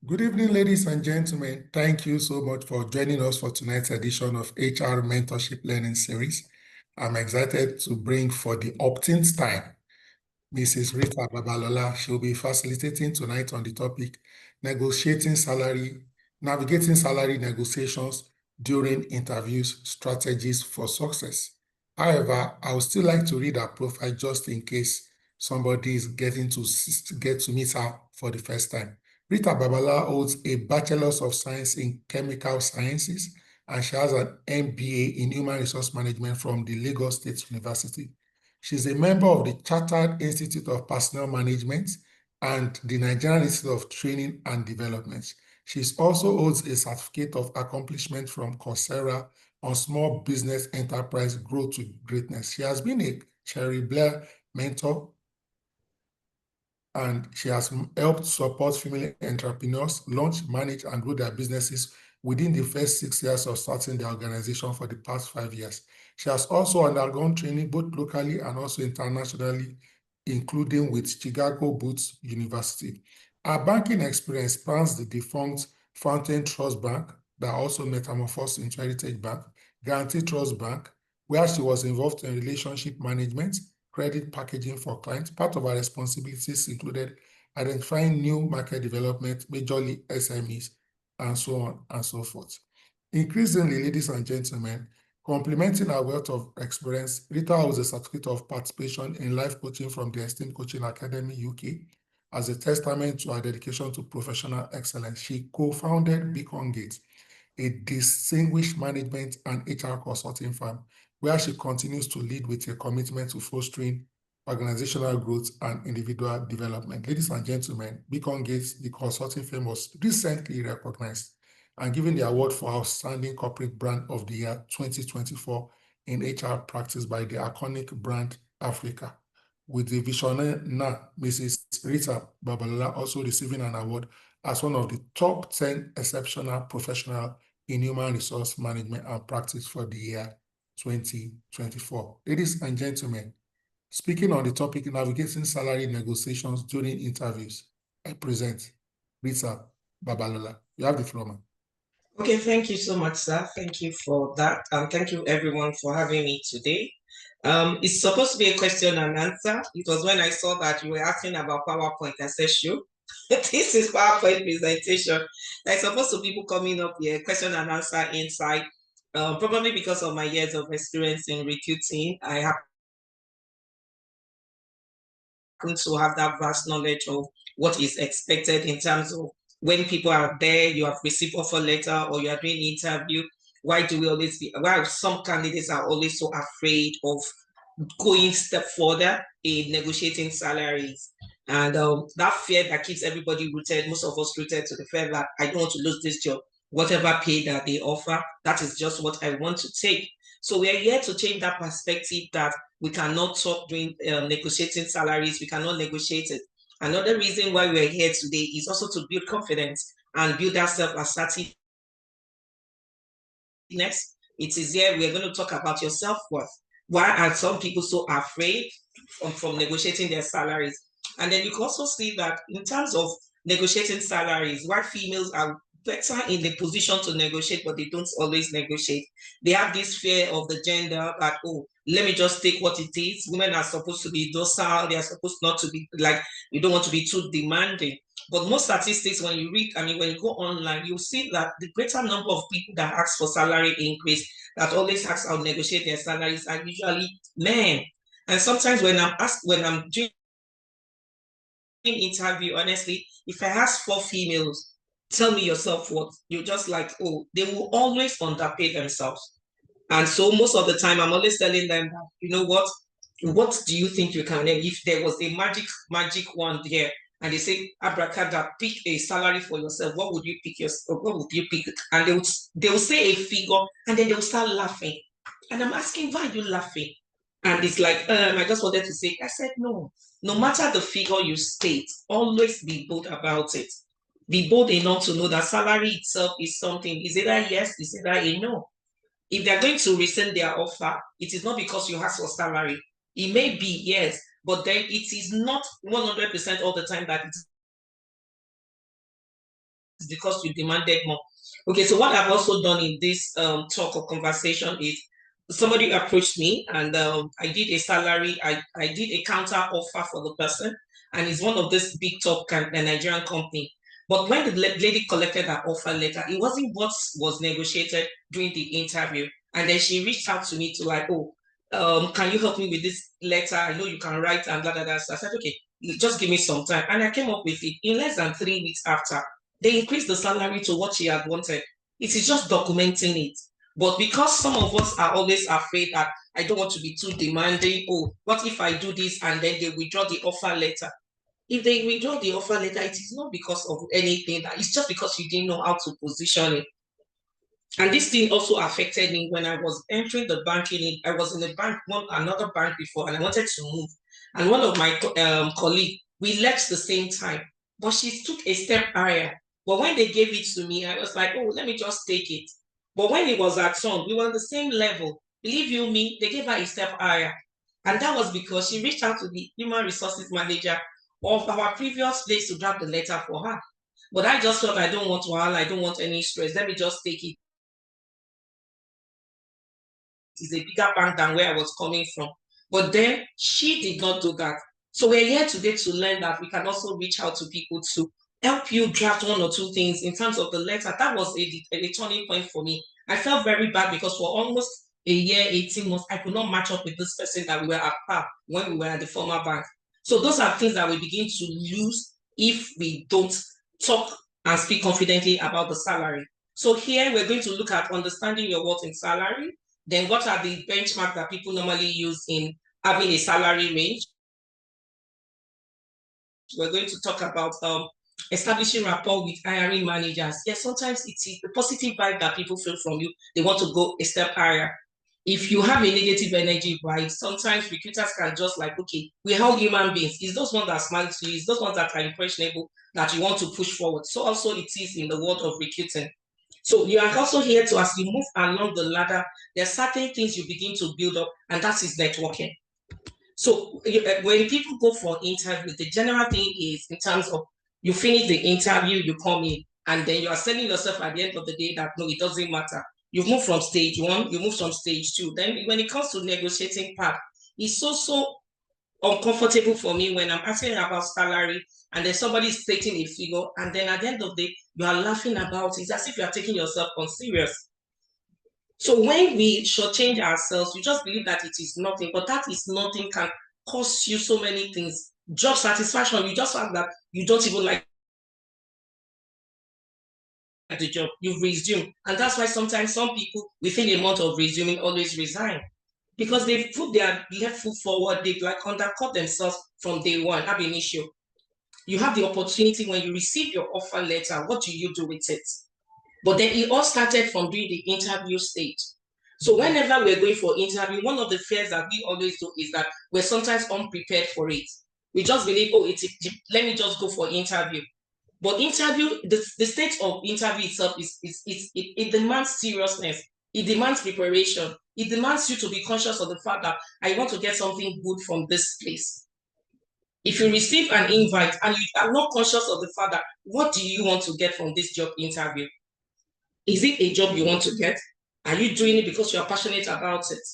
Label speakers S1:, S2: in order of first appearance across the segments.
S1: Good evening, ladies and gentlemen. Thank you so much for joining us for tonight's edition of HR Mentorship Learning Series. I'm excited to bring for the opt-ins time Mrs. Rita Babalola. She'll be facilitating tonight on the topic navigating salary negotiations during interviews, strategies for success. However, I would still like to read her profile just in case somebody is getting to get to meet her for the first time. Rita Babalola holds a Bachelor's of Science in Chemical Sciences, and she has an MBA in Human Resource Management from the Lagos State University. She's a member of the Chartered Institute of Personnel Management and the Nigerian Institute of Training and Development. She also holds a certificate of accomplishment from Coursera on small business enterprise growth to greatness. She has been a Cherry Blair mentor, and she has helped support female entrepreneurs launch, manage, and grow their businesses within the first 6 years of starting the organization for the past 5 years. She has also undergone training both locally and also internationally, including with Chicago Booth University. Her banking experience spans the defunct Fountain Trust Bank that also metamorphosed into Heritage Bank, Guarantee Trust Bank, where she was involved in relationship management, credit packaging for clients. Part of our responsibilities included identifying new market development, majorly SMEs, and so on and so forth. Increasingly, ladies and gentlemen, complementing our wealth of experience, Rita holds a certificate of participation in life coaching from the Esteemed Coaching Academy, UK. As a testament to her dedication to professional excellence, she co-founded Beacon Gate, a distinguished management and HR consulting firm, where she continues to lead with a commitment to fostering organizational growth and individual development. Ladies and gentlemen, Beacon Gates, the consulting firm, was recently recognized and given the award for Outstanding Corporate Brand of the Year 2024 in HR practice by the iconic brand Africa, with the visionary Mrs. Rita Babalola also receiving an award as one of the top 10 exceptional professionals in human resource management and practice for the year 2024. Ladies and gentlemen, speaking on the topic navigating salary negotiations during interviews, I present Rita Babalola. You have the floor, ma'am.
S2: Okay, thank you so much, sir. Thank you for that. And thank you everyone for having me today. It's supposed to be a question and answer. It was when I saw that you were asking about PowerPoint, I said, sure. This is PowerPoint presentation. There's supposed to be people coming up here, question and answer inside. Probably because of my years of experience in recruiting, I happen to have that vast knowledge of what is expected in terms of when people are there, you have received offer letter or you are doing interview. Why some candidates are always so afraid of going step further in negotiating salaries? And that fear that keeps everybody rooted, most of us rooted to the fear that I don't want to lose this job. Whatever pay that they offer, that is just what I want to take. So we are here to change that perspective that we cannot talk during negotiating salaries. We cannot negotiate it. Another reason why we're here today is also to build confidence and build that self-assertiveness. It is here we're going to talk about your self-worth. Why are some people so afraid from negotiating their salaries? And then you can also see that in terms of negotiating salaries, why females are better in the position to negotiate, but they don't always negotiate. They have this fear of the gender that, oh, let me just take what it is. Women are supposed to be docile. They are supposed not to be like, you don't want to be too demanding. But most statistics, when you read, when you go online, you'll see that the greater number of people that ask for salary increase, that always ask how to negotiate their salaries, are usually men. And sometimes when I'm doing interview, honestly, if I ask 4 females, tell me yourself what, you're just like, oh, they will always underpay themselves. And so most of the time, I'm always telling them that, you know what do you think you can? If there was a magic wand here, and they say, abracadabra, pick a salary for yourself, what would you pick? What would you pick? And they will say a figure, and then they'll start laughing. And I'm asking, why are you laughing? And it's like, I just wanted to say, I said, no matter the figure you state, always be bold about it. Be bold enough to know that salary itself is something. Is either yes, is either a no. If they're going to rescind their offer, it is not because you asked for salary. It may be, yes, but then it is not 100% all the time that it's because you demanded more. Okay, so what I've also done in this talk or conversation is somebody approached me and I did a salary, I did a counter offer for the person, and it's one of this big top Nigerian company. But when the lady collected her offer letter, it wasn't what was negotiated during the interview. And then she reached out to me to like, oh, can you help me with this letter? I know you can write and blah, blah, blah. So I said, okay, just give me some time. And I came up with it. In less than 3 weeks after, they increased the salary to what she had wanted. It is just documenting it. But because some of us are always afraid that I don't want to be too demanding, oh, what if I do this and then they withdraw the offer letter? If they withdraw the offer letter, it is not because of anything, it's just because you didn't know how to position it. And this thing also affected me when I was entering the banking. I was in a bank, another bank before, and I wanted to move. And one of my colleagues, we left the same time, but she took a step higher. But when they gave it to me, I was like, oh, let me just take it. But when it was at home, we were on the same level. Believe you me, they gave her a step higher. And that was because she reached out to the human resources manager of our previous place to draft the letter for her. But I just thought, I don't want wahala, I don't want any stress. Let me just take it. It's a bigger bank than where I was coming from. But then she did not do that. So we're here today to learn that we can also reach out to people to help you draft one or two things in terms of the letter. That was a turning point for me. I felt very bad because for almost a year, 18 months, I could not match up with this person that we were at par when we were at the former bank. So those are things that we begin to lose if we don't talk and speak confidently about the salary. So here we're going to look at understanding your worth in salary. Then what are the benchmarks that people normally use in having a salary range? We're going to talk about establishing rapport with hiring managers. Yes, sometimes it is the positive vibe that people feel from you. They want to go a step higher. If you have a negative energy vibe, sometimes recruiters can just like, okay, we're all human beings. It's those ones that smile to you. It's those ones that are impressionable that you want to push forward. So also it is in the world of recruiting. So you are also here to, as you move along the ladder, there are certain things you begin to build up, and that is networking. So when people go for interview, the general thing is in terms of you finish the interview, you come in, and then you are selling yourself at the end of the day that no, it doesn't matter. You've moved from stage 1, you move from stage 2. Then when it comes to negotiating part, it's so uncomfortable for me when I'm asking about salary and then somebody's stating a figure, and then at the end of the day, you are laughing about it. It's as if you are taking yourself unserious. So when we shortchange ourselves, we just believe that it is nothing, but that is nothing can cost you so many things. Job satisfaction, you just found that you don't even like the job, you've resumed. And that's why sometimes some people within a month of resuming always resign because they've put their left foot forward, they've like undercut themselves from day one, ab initio. You have the opportunity when you receive your offer letter, what do you do with it? But then it all started from doing the interview stage. So whenever we're going for interview, one of the fears that we always do is that we're sometimes unprepared for it. We just believe, oh, let me just go for interview. But interview, the stage of interview itself it demands seriousness. It demands preparation. It demands you to be conscious of the fact that I want to get something good from this place. If you receive an invite and you are not conscious of the fact that what do you want to get from this job interview? Is it a job you want to get? Are you doing it because you are passionate about it?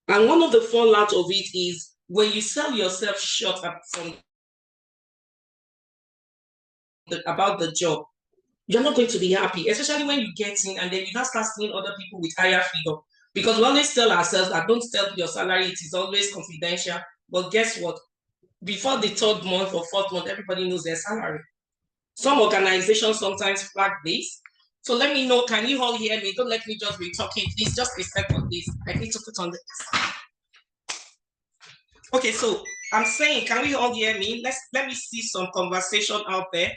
S2: And one of the fallout of it is when you sell yourself short from about the job, you're not going to be happy, especially when you get in and then you start seeing other people with higher figure. Because we always tell ourselves that don't tell your salary, it is always confidential. But guess what? Before the 3rd month or 4th month, everybody knows their salary. Some organizations sometimes flag this. So let me know, can you all hear me? Don't let me just be talking, please. Just a second, please. I need to put on this. Okay, so I'm saying, can we all hear me? Let me see some conversation out there.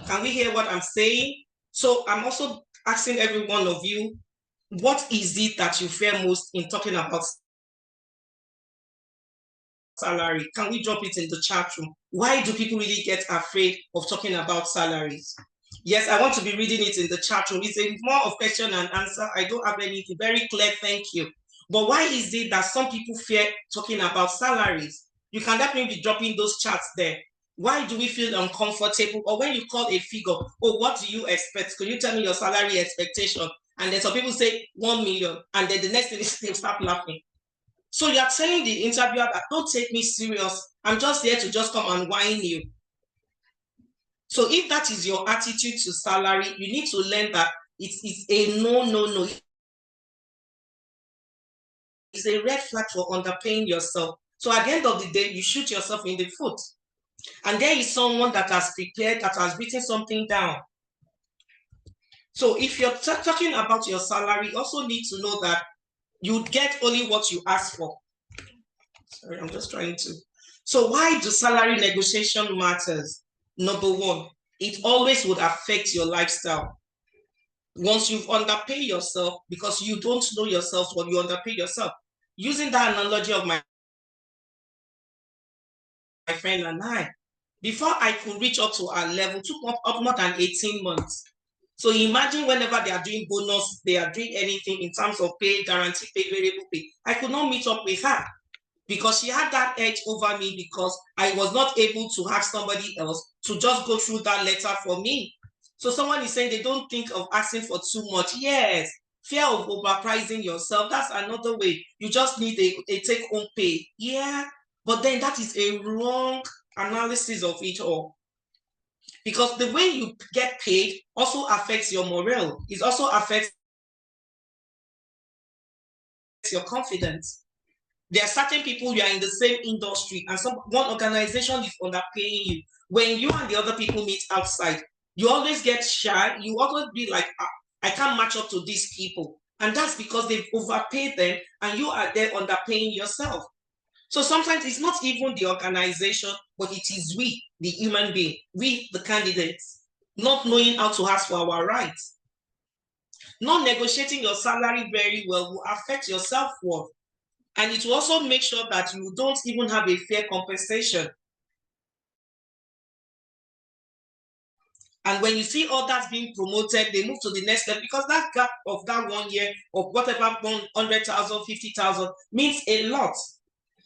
S2: Can we hear what I'm saying? So I'm also asking every one of you, what is it that you fear most in talking about salary? Can we drop it in the chat room? Why do people really get afraid of talking about salaries? Yes, I want to be reading it in the chat room. It's a more of question and answer. I don't have anything. Very clear, thank you. But why is it that some people fear talking about salaries? You can definitely be dropping those chats there. Why do we feel uncomfortable? Or when you call a figure, oh, what do you expect? Could you tell me your salary expectation? And then some people say 1 million, and then the next thing is they start laughing. So you are telling the interviewer that don't take me serious. I'm just here to just come and whine you. So if that is your attitude to salary, you need to learn that it's a no. It's a red flag for underpaying yourself. So at the end of the day, you shoot yourself in the foot. And there is someone that has prepared, that has written something down. So if you're talking about your salary, you also need to know that you get only what you ask for. Sorry, I'm just trying to. So why do salary negotiation matters? Number one, it always would affect your lifestyle. Once you've underpaid yourself, because you don't know yourself, when you underpay yourself. Using that analogy of my friend and I, before I could reach up to our level, took up more than 18 months. So imagine whenever they are doing bonus, they are doing anything in terms of pay, guarantee pay, variable pay. I could not meet up with her because she had that edge over me because I was not able to have somebody else to just go through that letter for me. So someone is saying they don't think of asking for too much. Yes, fear of overpricing yourself. That's another way. You just need a take-home pay. Yeah, but then that is a wrong analysis of it all. Because the way you get paid also affects your morale. It also affects your confidence. There are certain people, you are in the same industry and one organization is underpaying you. When you and the other people meet outside, you always get shy. You always be like, I can't match up to these people. And that's because they've overpaid them and you are there underpaying yourself. So sometimes it's not even the organization, but it is we, the human being, we, the candidates, not knowing how to ask for our rights. Not negotiating your salary very well will affect your self-worth. And it will also make sure that you don't even have a fair compensation. And when you see others being promoted, they move to the next level because that gap of that 1 year of whatever 100,000, 50,000 means a lot.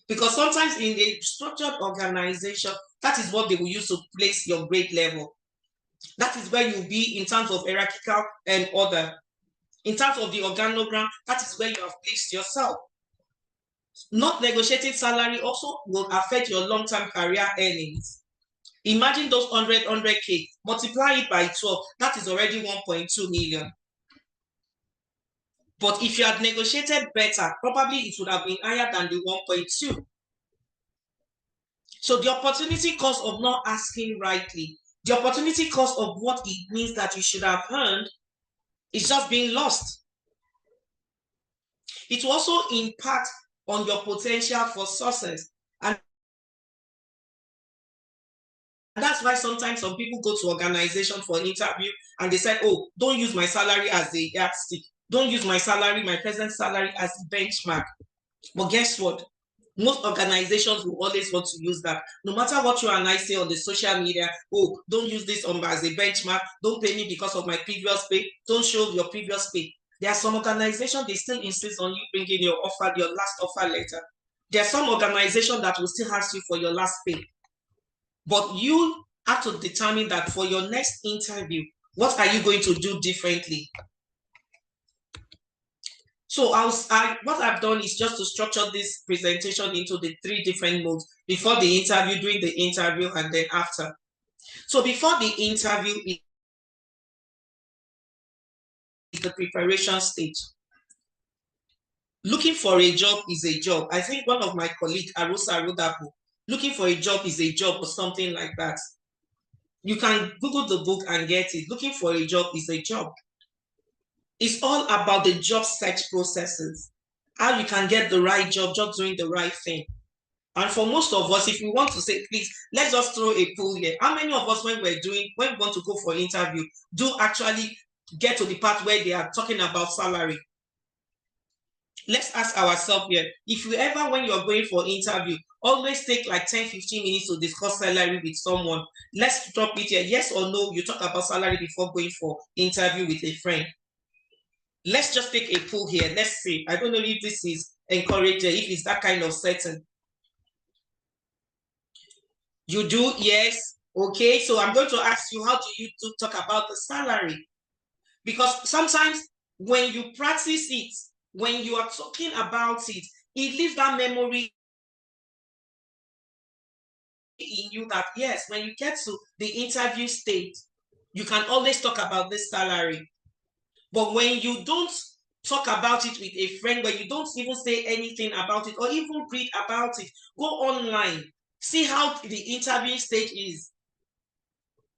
S2: Because sometimes in a structured organization, that is what they will use to place your grade level. That is where you'll be in terms of hierarchical order. In terms of the organogram, that is where you have placed yourself. Not negotiating salary also will affect your long-term career earnings. Imagine those 100K, multiply it by 12, that is already 1.2 million. But if you had negotiated better, probably it would have been higher than the 1.2. So the opportunity cost of not asking rightly, the opportunity cost of what it means that you should have earned is just being lost. It will also impact on your potential for success. And that's why sometimes some people go to organization for an interview and they say, oh, don't use my salary as a yardstick. Don't use my salary, my present salary as a benchmark. But guess what? Most organizations will always want to use that. No matter what you and I say on the social media, oh, don't use this as a benchmark. Don't pay me because of my previous pay. Don't show your previous pay. There are some organizations, they still insist on you bringing your offer, your last offer letter. There are some organizations that will still ask you for your last pay. But you have to determine that for your next interview, what are you going to do differently? So what I've done is just to structure this presentation into the 3 different modes: before the interview, during the interview, and then after. So before the interview is the preparation stage. Looking for a job is a job. I think one of my colleagues, Arusa Rudapu, looking for a job is a job or something like that. You can Google the book and get it. Looking for a job is a job. It's all about the job search processes, how you can get the right job, just doing the right thing. And for most of us, if we want to say, please, let's just throw a poll here. How many of us, when we want to go for interview, do actually get to the part where they are talking about salary? Let's ask ourselves here, if you ever, when you're going for interview, always take like 10-15 minutes to discuss salary with someone. Let's drop it here. Yes or no, you talk about salary before going for interview with a friend. Let's just take a poll here. Let's see. I don't know if this is encouraging, if it's that kind of setting. You do? Yes. Okay. So I'm going to ask you, how do you talk about the salary? Because sometimes when you practice it, when you are talking about it, it leaves that memory in you that, yes, when you get to the interview stage, you can always talk about this salary. But when you don't talk about it with a friend, when you don't even say anything about it or even read about it, go online, see how the interview stage is.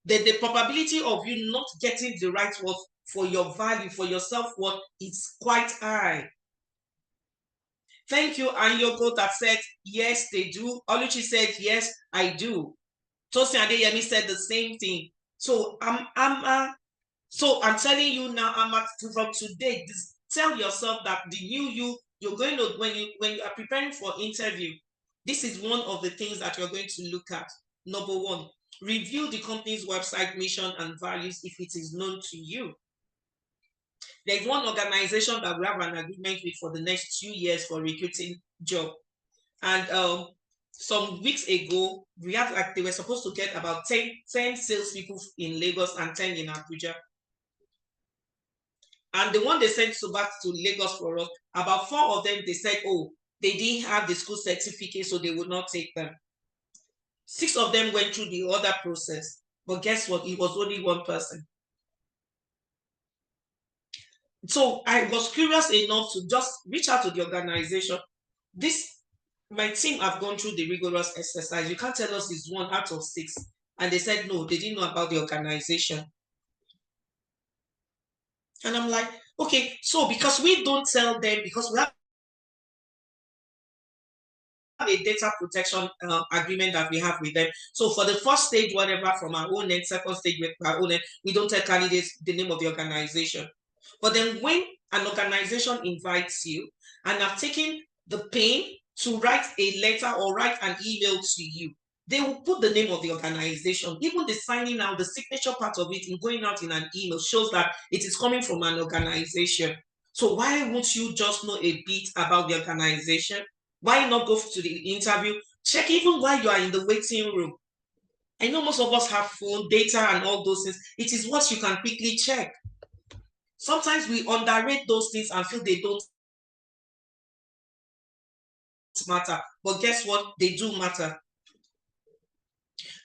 S2: The probability of you not getting the right word for your value, for your self-worth, is quite high. Thank you, Anyogo, that said, yes, they do. Oluchi said, yes, I do. Tosin Adeyemi said the same thing. So I'm telling you now, from today, tell yourself that the new you're going to, when you are preparing for interview, this is one of the things that you're going to look at. Number one, review the company's website, mission, and values if it is known to you. There's one organization that we have an agreement with for the next 2 years for recruiting job. And some weeks ago, we had, like, they were supposed to get about 10 salespeople in Lagos and 10 in Abuja. And the one they sent back to Lagos for us, about 4 of them, they said, oh, they didn't have the school certificate, so they would not take them. 6 of them went through the other process. But guess what? It was only 1 person. So I was curious enough to just reach out to the organization. My team have gone through the rigorous exercise. You can't tell us it's 1 out of 6. And they said, no, they didn't know about the organization. And I'm like, okay, so because we don't tell them, because we have a data protection agreement that we have with them. So for the first stage, whatever, from our own end, second stage with our own end, we don't tell candidates the name of the organization. But then when an organization invites you and have taken the pain to write a letter or write an email to you, they will put the name of the organization. Even the signing out, the signature part of it in going out in an email shows that it is coming from an organization. So why won't you just know a bit about the organization? Why not go to the interview? Check even while you are in the waiting room. I know most of us have phone, data, and all those things. It is what you can quickly check. Sometimes we underrate those things and feel they don't matter. But guess what? They do matter.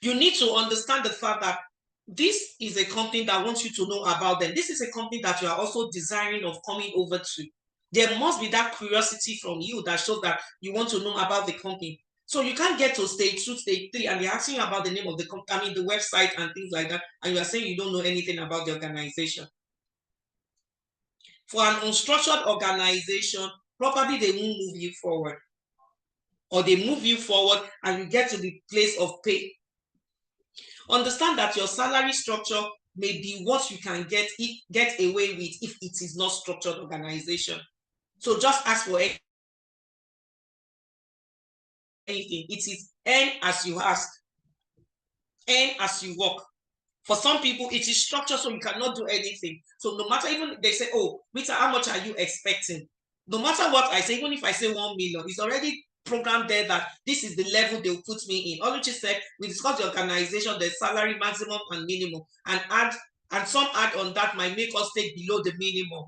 S2: You need to understand the fact that this is a company that wants you to know about them. This is a company that you are also desiring of coming over to. There must be that curiosity from you that shows that you want to know about the company. So you can't get to stage 2, stage 3, and they're asking you about the name of the company, I mean, the website and things like that, and you are saying you don't know anything about the organization. For an unstructured organization, probably they won't move you forward. Or they move you forward and you get to the place of pay. Understand that your salary structure may be what you can get away with if it is not structured organization. So just ask for anything. It is earn as you ask, earn as you work. For some people, it is structured so you cannot do anything. So no matter, even they say, oh, Rita, how much are you expecting? No matter what I say, even if I say 1 million, it's already programmed there that this is the level they'll put me in. Oluchi said, we discussed the organization, the salary maximum and minimum, and some add on that might make us take below the minimum.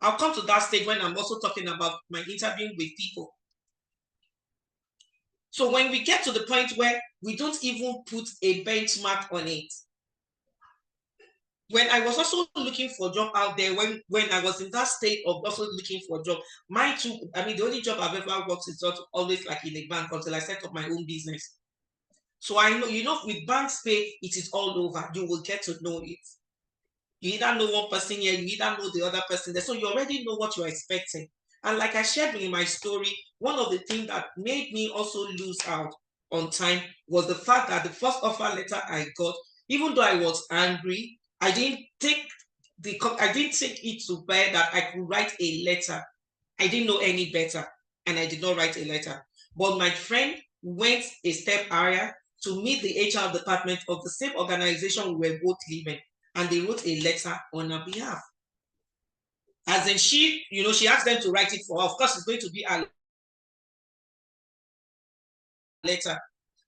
S2: I'll come to that stage when I'm also talking about my interviewing with people. So when we get to the point where we don't even put a benchmark on it, when I was also looking for a job out there, when I was in that state of also looking for a job, the only job I've ever worked is not always like in a bank until I set up my own business. So I know, with banks pay, it is all over. You will get to know it. You either know one person here, you either know the other person there. So you already know what you're expecting. And like I shared in my story, one of the things that made me also lose out on time was the fact that the first offer letter I got, even though I was angry, I didn't take it to bear that I could write a letter. I didn't know any better, and I did not write a letter. But my friend went a step higher to meet the HR department of the same organization we were both leaving, and they wrote a letter on her behalf. As in, she asked them to write it for her. Of course, it's going to be a letter.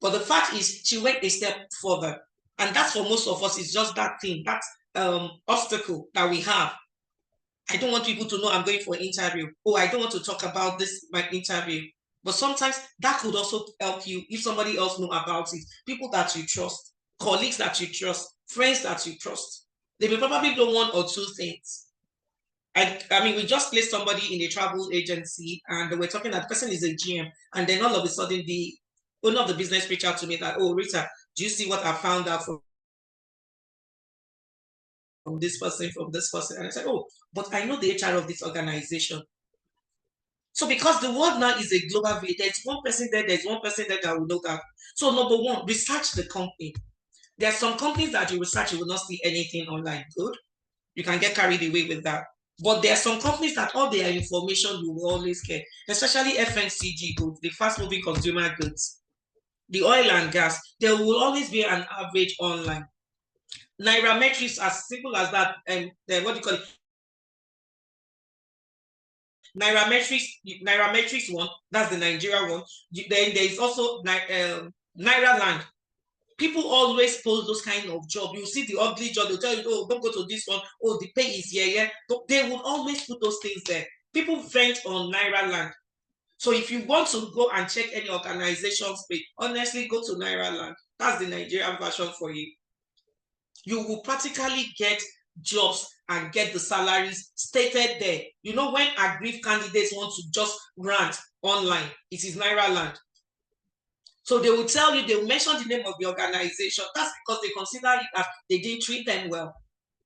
S2: But the fact is, she went a step further. And that's for most of us, it's just that thing, that obstacle that we have. I don't want people to know I'm going for an interview. Oh, I don't want to talk about this, my interview. But sometimes that could also help you if somebody else know about it. People that you trust, colleagues that you trust, friends that you trust. They will probably know one or two things. I mean, we just placed somebody in a travel agency and we're talking that the person is a GM. And then all of a sudden, the owner of the business reached out to me that, oh, Rita, do you see what I found out from this person, from this person? And I said, oh, but I know the HR of this organization. So because the world now is a global village, there's one person there, there's one person there that will know that. So number one, research the company. There are some companies that you research, you will not see anything online. Good. You can get carried away with that. But there are some companies that all their information you will always get, especially FMCG goods, the fast-moving consumer goods, the oil and gas. There will always be an average online. Nairametrics, as simple as that, and what do you call it? Nairametrics one, that's the Nigeria one. Then there is also Nairaland. People always post those kind of jobs. You see the ugly job, they'll tell you, oh, don't go to this one. Oh, the pay is here. They will always put those things there. People vent on Nairaland. So if you want to go and check any organization's page, honestly, go to Nairaland. That's the Nigerian version for you. You will practically get jobs and get the salaries stated there. You know, when aggrieved candidates want to just rant online, it is Nairaland. So they will tell you, they will mention the name of the organization. That's because they consider it as they didn't treat them well.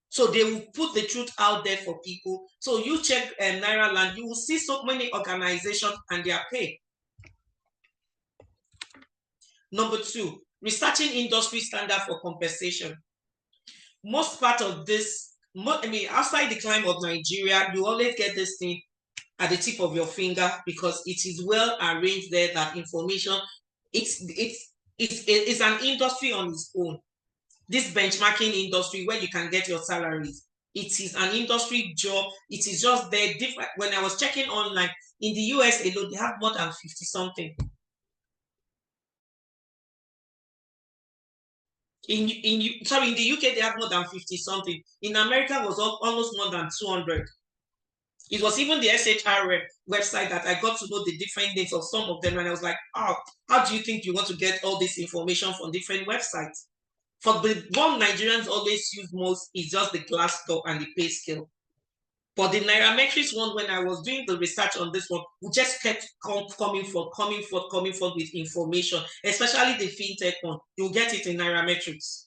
S2: So they will put the truth out there for people. So you check Nairaland, you will see so many organizations and their pay. Number two, researching industry standard for compensation. Most part of this, I mean, outside the climate of Nigeria, you always get this thing at the tip of your finger because it is well arranged there, that information, it's an industry on its own. This benchmarking industry where you can get your salaries, it is an industry job. It is just there. Different. When I was checking online, in the US alone, they have more than 50 something. In the UK, they have more than 50 something. In America, it was almost more than 200. It was even the SHR website that I got to know the different names of some of them. And I was like, oh, how do you think you want to get all this information from different websites? For the one Nigerians always use most is just the Glassdoor and the pay scale. But the Nairametrics one, when I was doing the research on this one, we just kept coming forth with information, especially the fintech one. You'll get it in Nairametrics.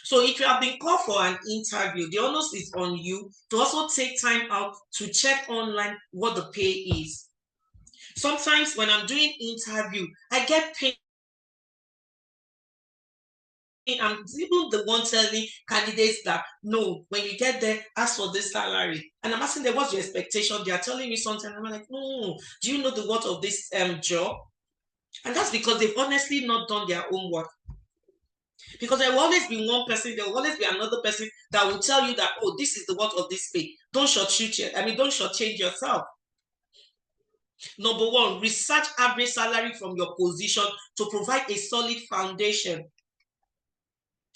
S2: So if you have been called for an interview, the onus is on you to also take time out to check online what the pay is. Sometimes when I'm doing interview, I get paid. I'm even the one telling candidates that, no, when you get there, ask for this salary. And I'm asking them, what's your expectation? They are telling me something. I'm like, no, do you know the worth of this job? And that's because they've honestly not done their own work. Because there will always be one person, there will always be another person that will tell you that, oh, this is the worth of this pay. Don't shortchange yourself. Number one, research average salary from your position to provide a solid foundation.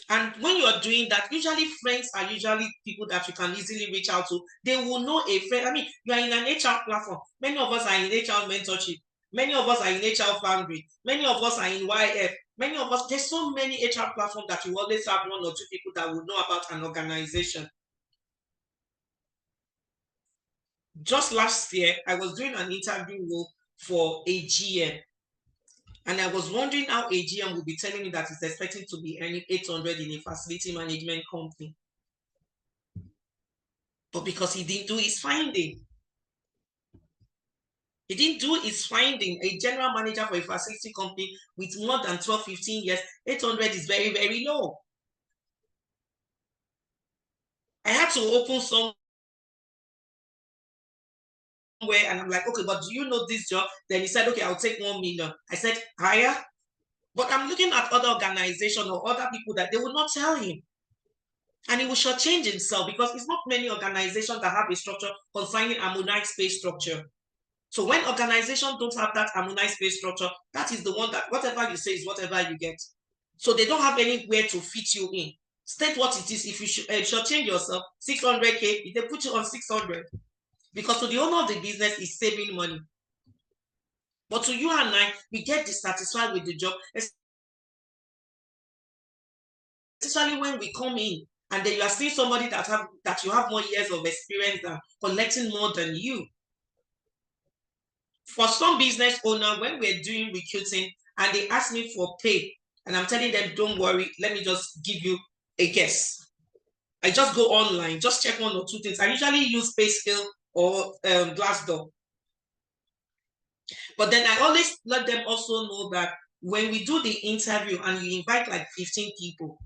S2: And when you are doing that, usually friends are usually people that you can easily reach out to. They will know a friend. I mean, you are in an HR platform. Many of us are in HR mentorship. Many of us are in HR foundry. Many of us are in YF. Many of us, there's so many HR platforms that you always have one or two people that will know about an organization. Just last year, I was doing an interview for a GM. And I was wondering how a GM would be telling me that he's expecting to be earning 800 in a facility management company. But because he didn't do his finding. He didn't do his finding. A general manager for a facility company with more than 12, 15 years, 800 is very, very low. I had to open somewhere and I'm like, okay, but do you know this job? Then he said, okay, I'll take 1 million. I said, higher? But I'm looking at other organizations or other people that they will not tell him. And he will shortchange himself because it's not many organizations that have a structure concerning harmonized pay structure. So when organizations don't have that harmonized pay structure, that is the one that whatever you say is whatever you get. So they don't have anywhere to fit you in. State what it is. If you shortchange yourself, 600K, they put you on 600. Because to the owner of the business is saving money. But to you and I, we get dissatisfied with the job, especially when we come in and then you are seeing somebody that you have more years of experience than, collecting more than you. For some business owner, when we're doing recruiting and they ask me for pay, and I'm telling them, don't worry, let me just give you a guess. I just go online, just check one or two things. I usually use PayScale or Glassdoor. But then I always let them also know that when we do the interview and you invite like 15 people,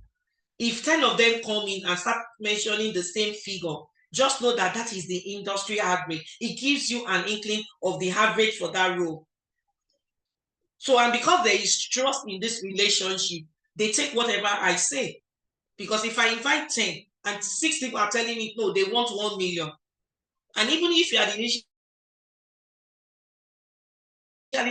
S2: if 10 of them come in and start mentioning the same figure, just know that that is the industry average. It gives you an inkling of the average for that role. So, and because there is trust in this relationship, they take whatever I say. Because if I invite 10 and 6 people are telling me, no, they want 1 million. And even if you had initially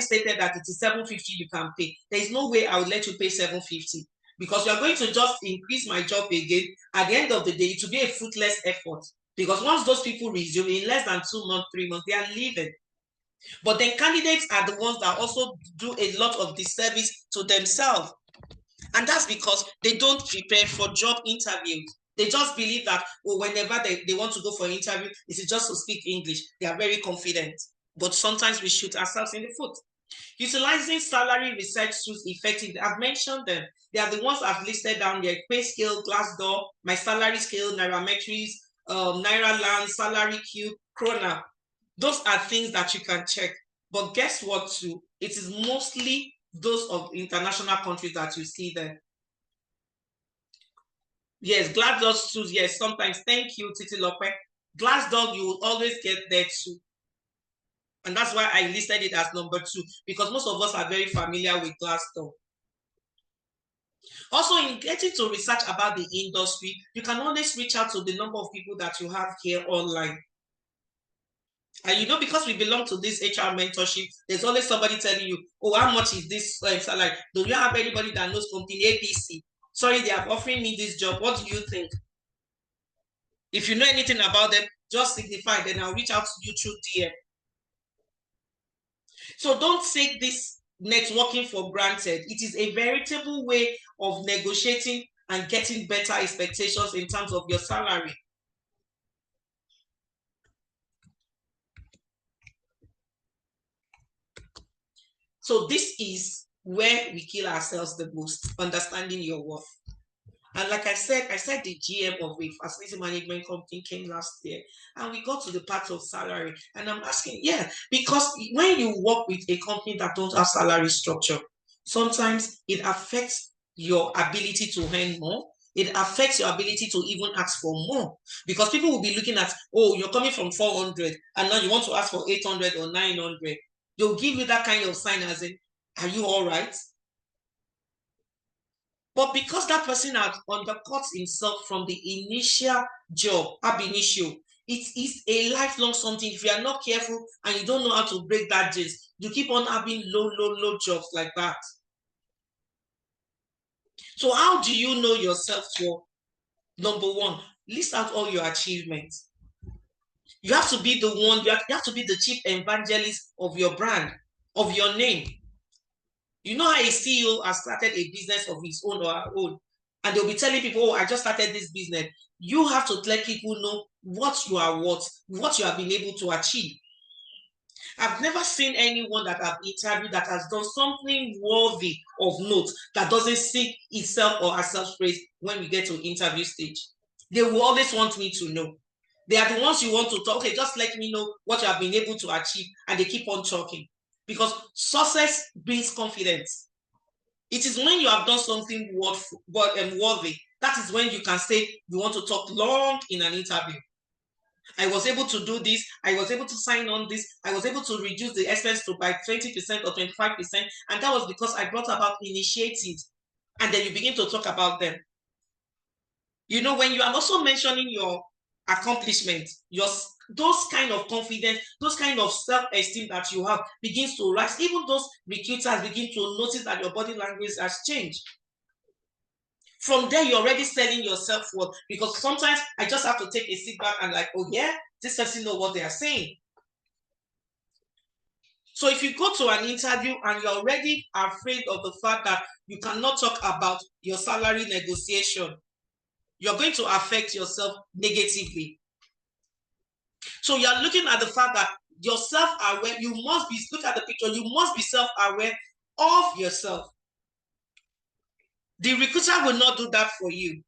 S2: stated that it is 750 you can pay, there is no way I would let you pay 750. Because you are going to just increase my job again. At the end of the day, it will be a fruitless effort. Because once those people resume in less than 2 months, 3 months, they are leaving. But then candidates are the ones that also do a lot of disservice to themselves. And that's because they don't prepare for job interviews. They just believe that, oh, whenever they want to go for an interview, it is just to speak English. They are very confident. But sometimes we shoot ourselves in the foot. Utilizing salary research tools effectively. I've mentioned them. They are the ones I've listed down there. PayScale, Glassdoor, My Salary Scale, Nairametrics, NairaLand, Salary Cube, Krona. Those are things that you can check. But guess what too? It is mostly those of international countries that you see there. Yes, Glassdoor too. Yes, sometimes. Thank you, Titi Lope. Glassdoor, you will always get there too. And that's why I listed it as number 2, because most of us are very familiar with Glassdoor. Also, in getting to research about the industry, you can always reach out to the number of people that you have here online. And you know, because we belong to this HR mentorship, there's always somebody telling you, oh, how much is this salary? Do you have anybody that knows company ABC? Sorry, they are offering me this job. What do you think? If you know anything about them, just signify, then I'll reach out to you through DM. So don't take this networking for granted. It is a veritable way of negotiating and getting better expectations in terms of your salary. So this is where we kill ourselves the most, understanding your worth. And like I said the GM of a facility management company came last year, and we got to the part of salary. And I'm asking, yeah, because when you work with a company that don't have salary structure, sometimes it affects your ability to earn more. It affects your ability to even ask for more, because people will be looking at, oh, you're coming from 400 and now you want to ask for 800 or 900. They'll give you that kind of sign as in, are you all right? But because that person has undercut himself from the initial job, ab initio, it is a lifelong something. If you are not careful and you don't know how to break that gist, you keep on having low jobs like that. So how do you know yourself for? Number 1, list out all your achievements. You have to be the one, you have to be the chief evangelist of your brand, of your name. You know how a CEO has started a business of his own or her own, and they'll be telling people, oh, I just started this business. You have to let people know what you are worth, what you have been able to achieve. I've never seen anyone that I've interviewed that has done something worthy of note that doesn't seek itself or herself praise when we get to interview stage. They will always want me to know. They are the ones you want to talk. Okay, just let me know what you have been able to achieve, and they keep on talking. Because success brings confidence. It is when you have done something worthy, that is when you can say you want to talk long in an interview. I was able to do this. I was able to sign on this. I was able to reduce the expense to by 20% or 25%. And that was because I brought about initiatives. And then you begin to talk about them. You know, when you are also mentioning your accomplishments, your those kind of confidence, those kind of self-esteem that you have begins to rise. Even those recruiters begin to notice that your body language has changed. From there, you're already selling your self-worth, because sometimes I just have to take a sit back and like, oh yeah, this person knows what they are saying. So if you go to an interview and you're already afraid of the fact that you cannot talk about your salary negotiation, you're going to affect yourself negatively. So you're looking at the fact that you're self-aware. You must be, look at the picture, you must be self-aware of yourself. The recruiter will not do that for you.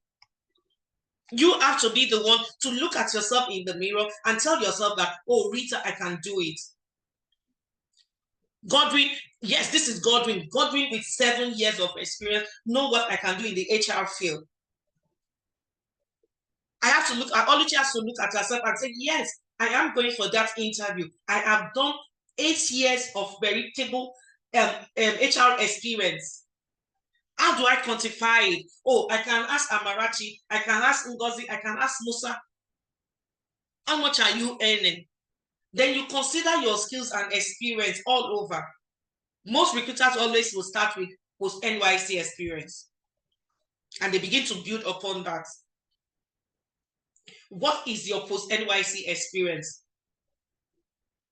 S2: You have to be the one to look at yourself in the mirror and tell yourself that, oh, Rita, I can do it. Godwin, yes, this is Godwin. Godwin with 7 years of experience, know what I can do in the HR field. I have to look, I always have to look at yourself and say, yes, I am going for that interview. I have done 8 years of veritable HR experience. How do I quantify it? Oh, I can ask Amarachi, I can ask Ngozi, I can ask Musa. How much are you earning? Then you consider your skills and experience all over. Most recruiters always will start with post-NYC experience, and they begin to build upon that. What is your post-NYC experience?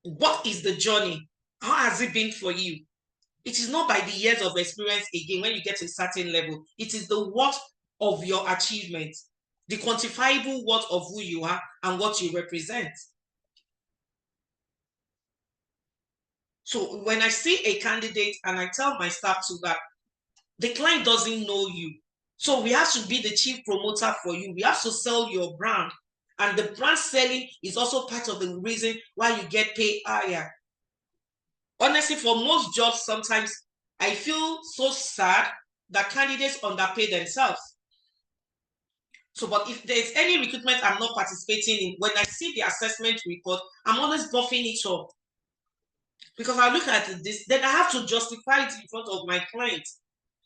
S2: What is the journey? How has it been for you? It is not by the years of experience again when you get to a certain level. It is the worth of your achievement, the quantifiable worth of who you are and what you represent. So when I see a candidate and I tell my staff to that, the client doesn't know you. So we have to be the chief promoter for you. We have to sell your brand. And the brand selling is also part of the reason why you get paid higher. Honestly, for most jobs, sometimes I feel so sad that candidates underpay themselves. So, but if there's any recruitment I'm not participating in, when I see the assessment report, I'm always buffing it up. Because I look at this, then I have to justify it in front of my clients.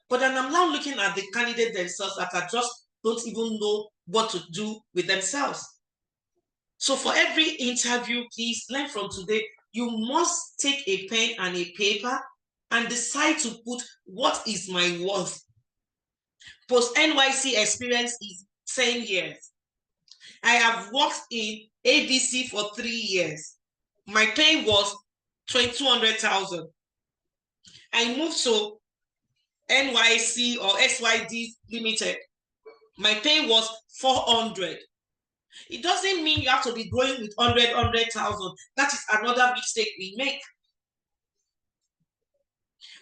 S2: But then I'm now looking at the candidates themselves that are just don't even know what to do with themselves. So for every interview, please learn from today, you must take a pen and a paper and decide to put what is my worth. Post-NYC experience is 10 years. I have worked in ABC for 3 years. My pay was 200,000. I moved to NYC or SYD Limited. My pay was 400. It doesn't mean you have to be growing with 100,000. That is another mistake we make.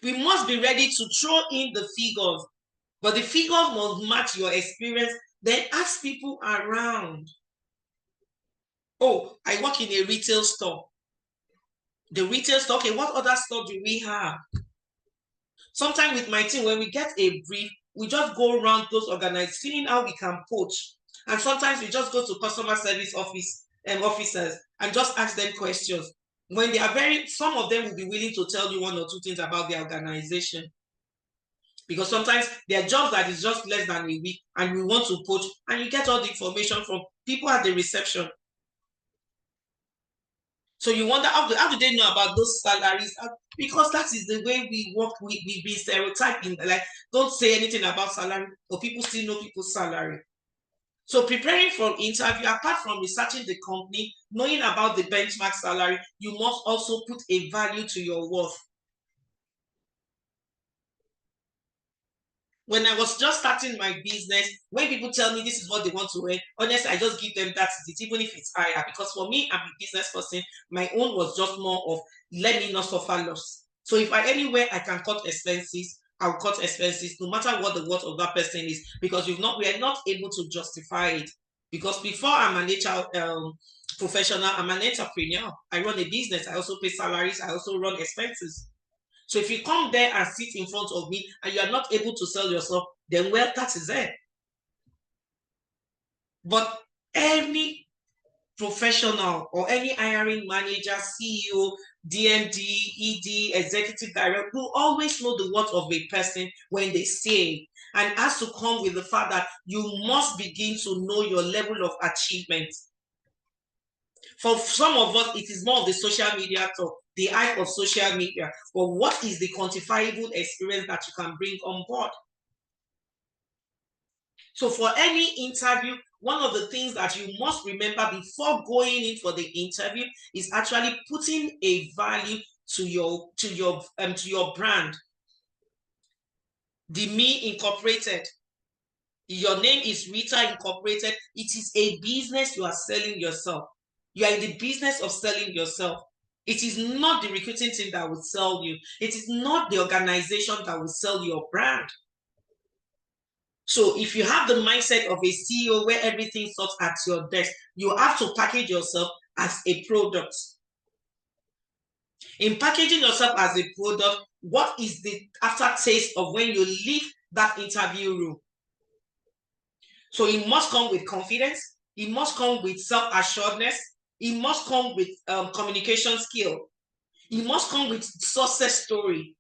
S2: We must be ready to throw in the figures, but the figures must match your experience. Then ask people around. Oh, I work in a retail store. The retail store, okay, what other store do we have? Sometimes with my team, when we get a brief, we just go around those organizations, seeing how we can poach. And sometimes we just go to customer service officers and just ask them questions. When they are some of them will be willing to tell you 1 or 2 things about their organization. Because sometimes there are jobs that is just less than a week and we want to poach, and you get all the information from people at the reception. So you wonder, how do they know about those salaries? Because that is the way we work. We be stereotyping, like, don't say anything about salary, but people still know people's salary. So preparing for interview, apart from researching the company, knowing about the benchmark salary, you must also put a value to your worth. When I was just starting my business, when people tell me this is what they want to earn, honestly, I just give them that, even if it's higher. Because for me, I'm a business person. My own was just more of, let me not suffer loss. So if anywhere I can cut expenses, I'll cut expenses, no matter what the worth of that person is, because we are not able to justify it. Because before I'm an HR professional, I'm an entrepreneur. I run a business. I also pay salaries. I also run expenses. So if you come there and sit in front of me and you are not able to sell yourself, then well, that is it. But any professional or any hiring manager, CEO, DMD, ED, executive director will always know the worth of a person when they say, and has to come with the fact that you must begin to know your level of achievement. For some of us, it is more of the social media talk, the hype of social media. But what is the quantifiable experience that you can bring on board? So for any interview, one of the things that you must remember before going in for the interview is actually putting a value to your brand. The Me Incorporated. Your name is Rita Incorporated. It is a business you are selling yourself. You are in the business of selling yourself. It is not the recruiting team that will sell you. It is not the organization that will sell your brand. So if you have the mindset of a CEO where everything starts at your desk, you have to package yourself as a product. In packaging yourself as a product, what is the aftertaste of when you leave that interview room? So it must come with confidence. It must come with self-assuredness. It must come with communication skill. It must come with success story.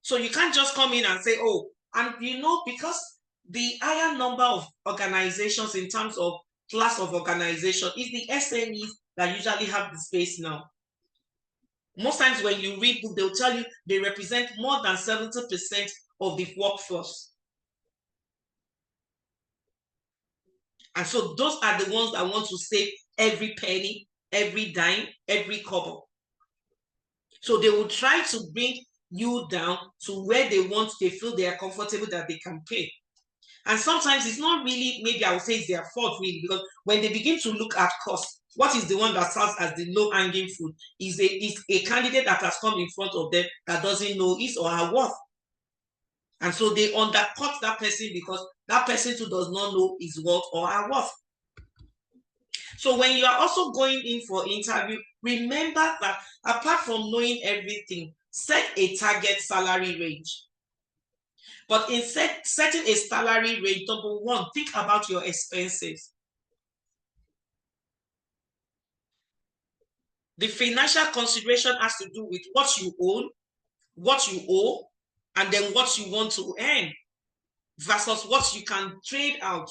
S2: So you can't just come in and say, oh, and because the higher number of organizations in terms of class of organization is the SMEs that usually have the space now. Most times when you read book, they'll tell you they represent more than 70% of the workforce. And so those are the ones that want to save every penny, every dime, every kobo. So they will try to bring you down to where they feel they are comfortable that they can pay. And sometimes it's not really, maybe I would say it's their fault really, because when they begin to look at cost, what is the one that serves as the low-hanging fruit is a candidate that has come in front of them that doesn't know his or her worth. And so they undercut that person because that person too does not know his worth or her worth. So when you are also going in for interview, remember that apart from knowing everything, set a target salary range. But in setting a salary range, number one, think about your expenses. The financial consideration has to do with what you own, what you owe, and then what you want to earn versus what you can trade out.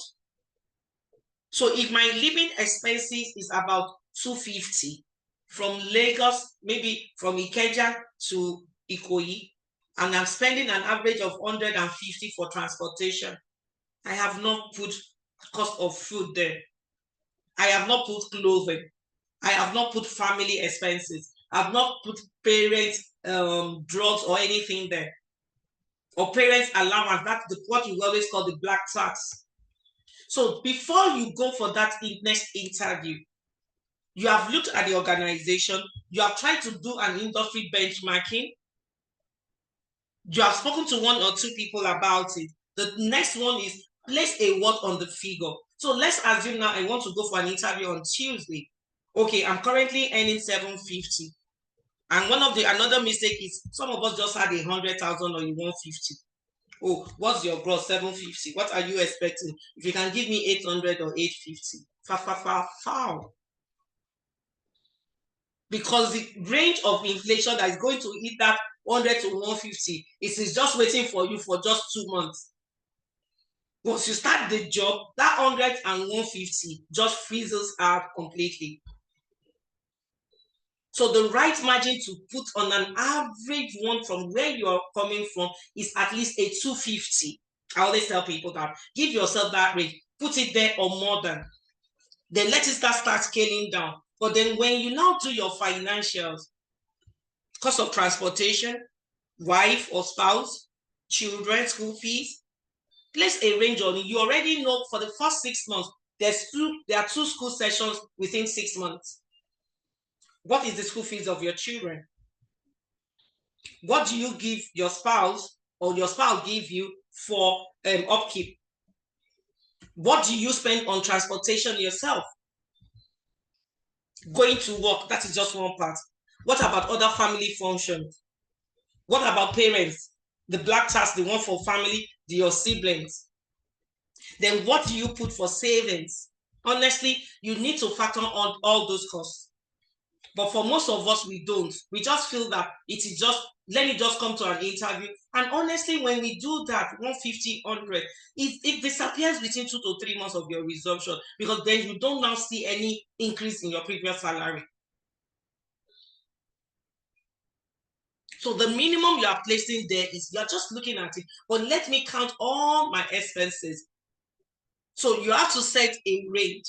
S2: So if my living expenses is about 250 from Lagos, maybe from Ikeja to Ikoyi, and I'm spending an average of 150 for transportation, I have not put cost of food there. I have not put clothing. I have not put family expenses. I have not put parents' drugs or anything there. Or parents' allowance. That's what you always call the black tax. So before you go for that next interview, you have looked at the organization, you have tried to do an industry benchmarking, you have spoken to one or two people about it. The next one is place a word on the figure. So let's assume now I want to go for an interview on Tuesday. Okay, I'm currently earning 750. And another mistake is some of us just had 100,000 or 150. Oh, what's your gross? 750. What are you expecting? If you can give me 800 or 850, foul. Because the range of inflation that is going to hit that 100 to 150, it is just waiting for you for just 2 months. Once you start the job, that 100 and 150 just fizzles out completely. So the right margin to put on an average one from where you are coming from is at least a 250. I always tell people that give yourself that range, put it there or more than. Then let it start scaling down. But then when you now do your financials, cost of transportation, wife or spouse, children, school fees, place a range on it. You already know for the first 6 months, there are 2 school sessions within 6 months. What is the school fees of your children? What do you give your spouse or your spouse give you for upkeep? What do you spend on transportation yourself? Going to work, that is just one part. What about other family functions? What about parents? The black tax, the one for family, your siblings. Then what do you put for savings? Honestly, you need to factor on all those costs. But for most of us, we don't. We just feel that it is just, let me just come to an interview. And honestly, when we do that, 150, 100, it disappears within 2 to 3 months of your resumption, because then you don't now see any increase in your previous salary. So the minimum you are placing there is, you're just looking at it, but let me count all my expenses. So you have to set a range.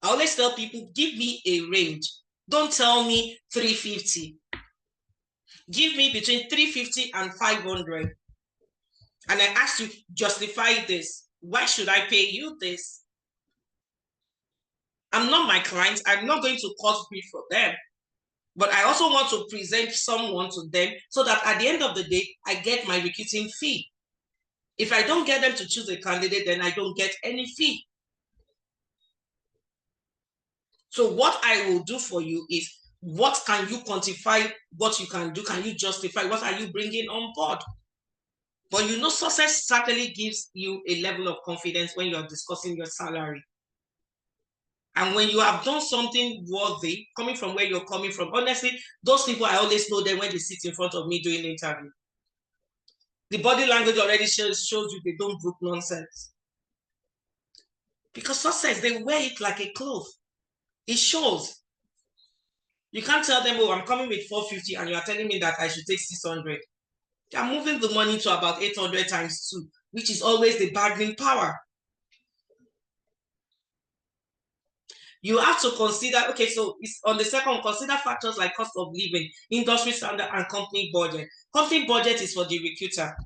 S2: I always tell people, give me a range. Don't tell me 350. Give me between 350 and 500. And I ask you, justify this. Why should I pay you this? I'm not my client. I'm not going to cause grief for them. But I also want to present someone to them so that at the end of the day, I get my recruiting fee. If I don't get them to choose a candidate, then I don't get any fee. So what I will do for you is, what can you quantify what you can do? Can you justify? What are you bringing on board? But you know, success certainly gives you a level of confidence when you're discussing your salary. And when you have done something worthy, coming from where you're coming from, honestly, those people, I always know them when they sit in front of me doing the interview. The body language already shows you they don't brook nonsense. Because success, they wear it like a cloth. It shows. You can't tell them, oh, I'm coming with 450 and you are telling me that I should take 600. They are moving the money to about 800 times 2, which is always the bargaining power. You have to consider, okay, so it's on the second, consider factors like cost of living, industry standard, and company budget. Company budget is for the recruiter.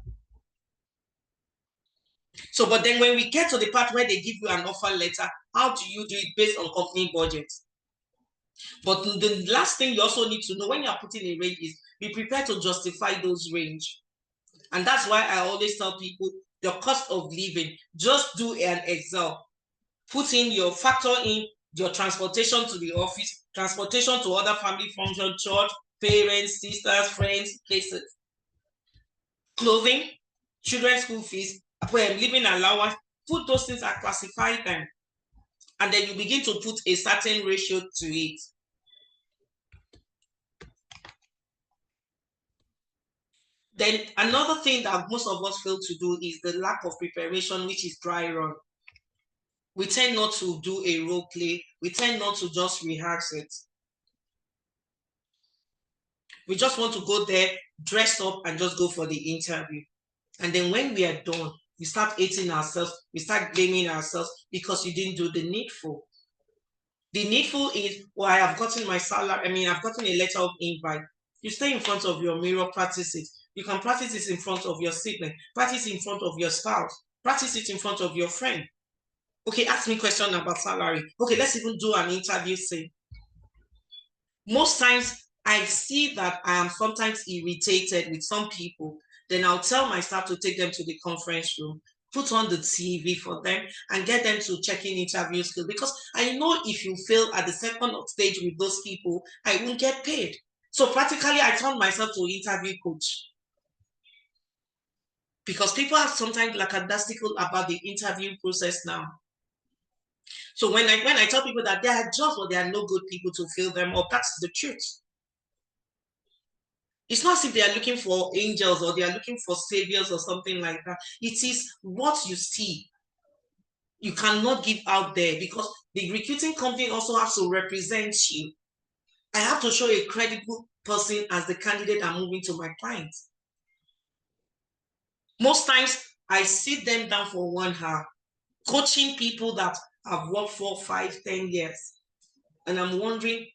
S2: So, but then when we get to the part where they give you an offer letter, how do you do it based on company budget? But the last thing you also need to know when you're putting a range is, be prepared to justify those range. And that's why I always tell people, the cost of living, just do an Excel. Put in your, factor in your transportation to the office, transportation to other family functions, church, parents, sisters, friends, places, clothing, children's school fees, living allowance. Put those things and classify them. And then you begin to put a certain ratio to it. Then another thing that most of us fail to do is the lack of preparation, which is dry run. We tend not to do a role play. We tend not to just rehearse it. We just want to go there, dress up, and just go for the interview. And then when we are done, we start hating ourselves. We start blaming ourselves because you didn't do the needful. The needful is, well, I have gotten my salary. I've gotten a letter of invite. You stay in front of your mirror, practice it. You can practice it in front of your sibling, practice it in front of your spouse, practice it in front of your friend. Okay, ask me a question about salary. Okay, let's even do an interview scene. Most times I see that I am sometimes irritated with some people. Then I'll tell my staff to take them to the conference room, put on the TV for them, and get them to check in interview skills. Because I know if you fail at the second stage with those people, I won't get paid. So practically, I turned myself to interview coach. Because people are sometimes lackadaisical about the interview process now. So when I tell people that they are jobs or they are no good people to fill them up, that's the truth. It's not as if they are looking for angels or they are looking for saviors or something like that. It is what you see. You cannot give out there, because the recruiting company also has to represent you. I have to show a credible person as the candidate I'm moving to my client. Most times I sit them down for 1 hour, coaching people that have worked for 5, 10 years. And I'm wondering,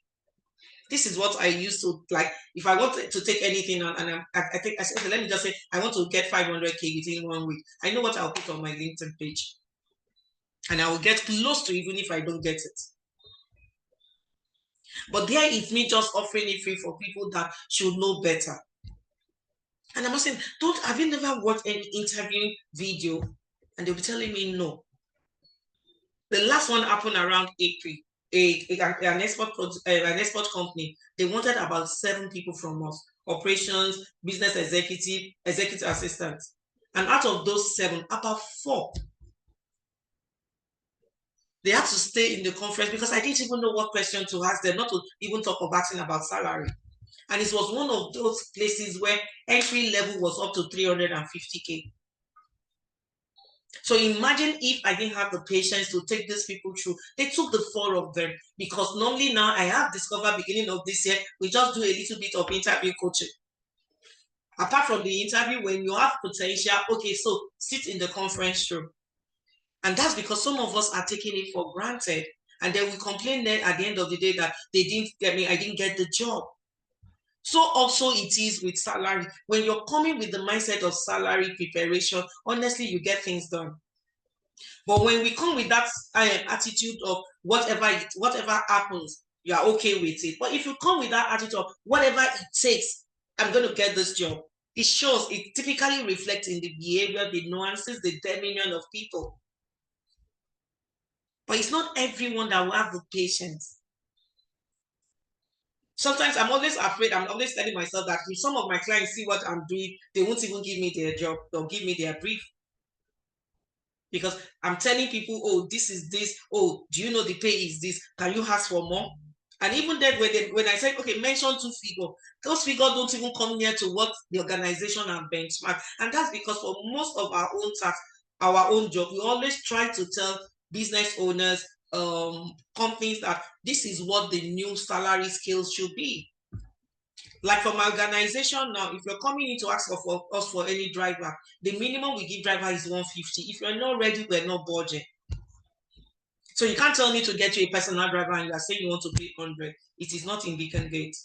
S2: this is what I used to like. If I want to take anything on, and I think I said, okay, let me just say, I want to get 500K within 1 week. I know what I'll put on my LinkedIn page. And I will get close to, even if I don't get it. But there is me just offering it free for people that should know better. And I'm saying, have you never watched any interview video? And they'll be telling me no. The last one happened around April. An export company, they wanted about 7 people from us: operations, business executive assistants. And out of those 7, about 4 They had to stay in the conference because I didn't even know what question to ask them, not to even talk about salary. And it was one of those places where entry level was up to 350K. So imagine if I didn't have the patience to take these people through. They took the 4 of them, because normally now I have discovered beginning of this year, we just do a little bit of interview coaching. Apart from the interview, when you have potential, okay, so sit in the conference room. And that's because some of us are taking it for granted. And then we complain then at the end of the day that they didn't get me, I didn't get the job. So also it is with salary. When you're coming with the mindset of salary preparation, honestly, you get things done. But when we come with that attitude of whatever happens, you are okay with it. But if you come with that attitude of whatever it takes, I'm going to get this job, it shows, it typically reflects in the behavior, the nuances, the demeanor of people. But it's not everyone that will have the patience. Sometimes I'm always afraid. I'm always telling myself that if some of my clients see what I'm doing, they won't even give me their job. They'll give me their brief. Because I'm telling people, oh, this is this. Oh, do you know the pay is this? Can you ask for more? And even then, when I say, okay, mention 2 figures, those figures don't even come near to what the organization have benchmarked. And that's because for most of our own tasks, our own job, we always try to tell business owners, companies that this is what the new salary scales should be. Like for my organization now, if you're coming in to ask for us for any driver, the minimum we give driver is 150. If you're not ready, we're not budget. So you can't tell me to get you a personal driver and you are saying you want to pay 100. It is not in Beacon Gate.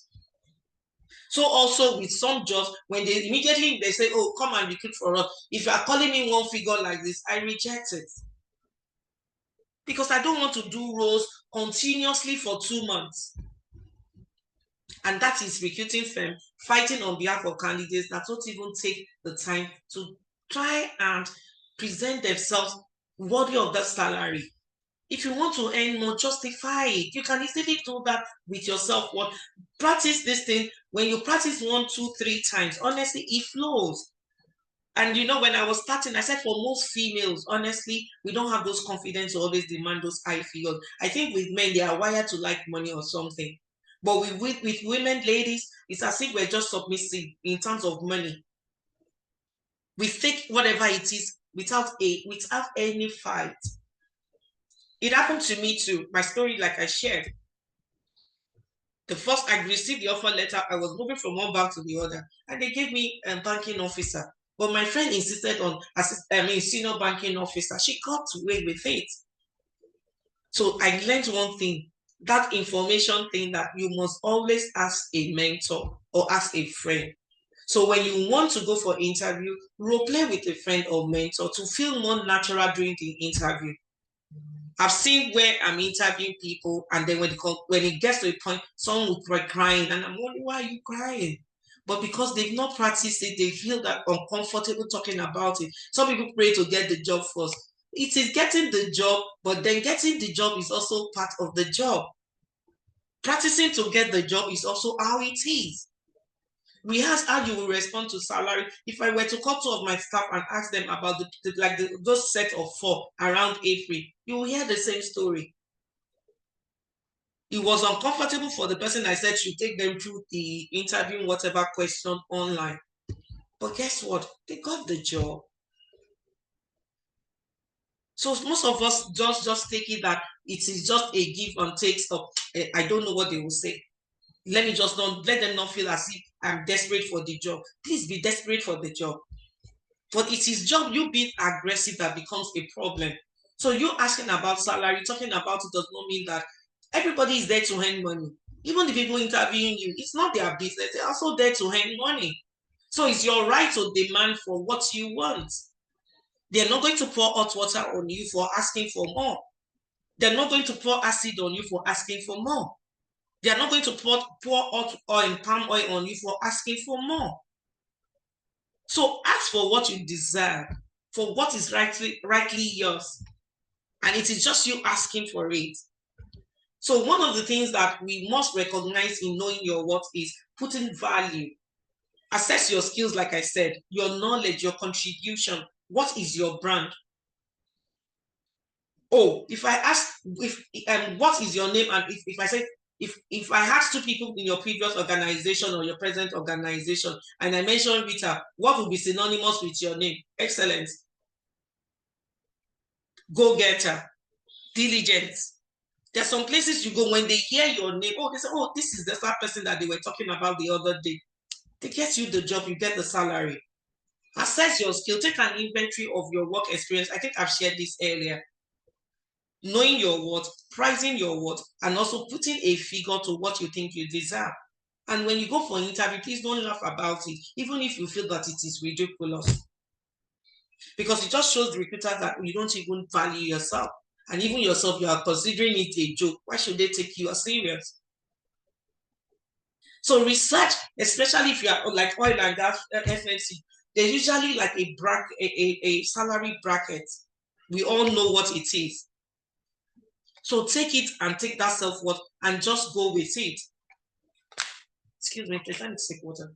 S2: So also with some jobs, when they immediately they say, oh, come and recruit for us. If you are calling me one figure like this, I reject it. Because I don't want to do roles continuously for 2 months. And that is recruiting firm fighting on behalf of candidates that don't even take the time to try and present themselves worthy of that salary. If you want to earn more, justify it. You can easily do that with yourself. What practice this thing. When you practice 1, 2, 3 times, honestly, it flows. And you know, when I was starting, I said for most females, honestly, we don't have those confidence to always demand those high figures. I think with men, they are wired to like money or something. But with women, ladies, it's as if we're just submissive in terms of money. We take whatever it is without any fight. It happened to me too. My story, like I shared. The first I received the offer letter, I was moving from one bank to the other, and they gave me a banking officer. But my friend insisted on senior banking officer. She got away with it. So I learned one thing, that information thing, that you must always ask a mentor or ask a friend. So when you want to go for interview, role play with a friend or mentor to feel more natural during the interview. I've seen where I'm interviewing people, and then when it gets to a point, someone will be crying, and I'm wondering, why are you crying? But because they've not practiced it, they feel that uncomfortable talking about it. Some people pray to get the job first. It is getting the job, but then getting the job is also part of the job. Practicing to get the job is also how it is. We asked how you will respond to salary. If I were to call 2 of my staff and ask them about those set of 4 around April, you will hear the same story. It was uncomfortable for the person I said should take them through the interview, whatever question online. But guess what? They got the job. So most of us just take it that it is just a give and take stuff. I don't know what they will say. Let them not feel as if I'm desperate for the job. Please be desperate for the job. But it is job you being aggressive that becomes a problem. So you asking about salary, talking about it does not mean that everybody is there to earn money. Even the people interviewing you, it's not their business. They're also there to earn money. So it's your right to demand for what you want. They're not going to pour hot water on you for asking for more. They're not going to pour acid on you for asking for more. They're not going to pour hot oil and palm oil on you for asking for more. So ask for what you deserve, for what is rightly yours. And it is just you asking for it. So one of the things that we must recognize in knowing your worth is putting value. Assess your skills, like I said, your knowledge, your contribution. What is your brand? Oh, if I ask what is your name, and if I say if I ask two people in your previous organization or your present organization and I mention Rita, what would be synonymous with your name? Excellence, go-getter, diligence. There's some places you go when they hear your name, oh, they say, oh, this is the third person that they were talking about the other day. They get you the job, you get the salary. Assess your skill, take an inventory of your work experience. I think I've shared this earlier. Knowing your worth, pricing your worth, and also putting a figure to what you think you deserve. And when you go for an interview, please don't laugh about it, even if you feel that it is ridiculous. Because it just shows the recruiters that you don't even value yourself. And even yourself, you are considering it a joke. Why should they take you serious? So research, especially if you are like oil and gas, FMC, there's usually like a salary bracket. We all know what it is. So take it and take that self-worth and just go with it. Excuse me, please, let me take water.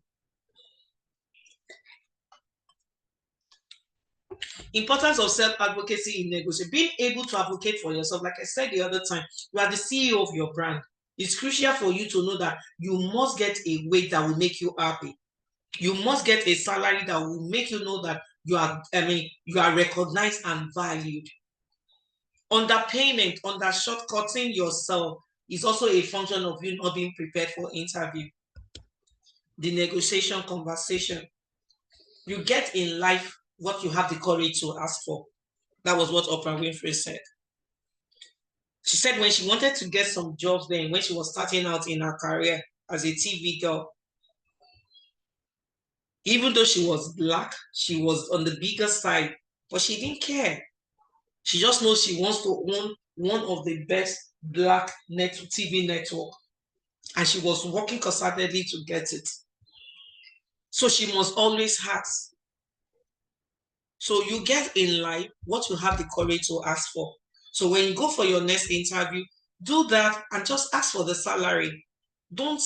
S2: Importance of self-advocacy in negotiation. Being able to advocate for yourself, like I said the other time, you are the CEO of your brand. It's crucial for you to know that you must get a wage that will make you happy. You must get a salary that will make you know that you are, you are recognized and valued. Underpayment, shortcutting yourself is also a function of you not being prepared for interview. The negotiation conversation. You get in life what you have the courage to ask for. That was what Oprah Winfrey said. She said when she wanted to get some jobs then, when she was starting out in her career as a TV girl, even though she was Black, she was on the bigger side, but she didn't care. She just knows she wants to own one of the best Black TV network. And she was working concertedly to get it. So she must always ask. So you get in life what you have the courage to ask for. So when you go for your next interview, do that and just ask for the salary. Don't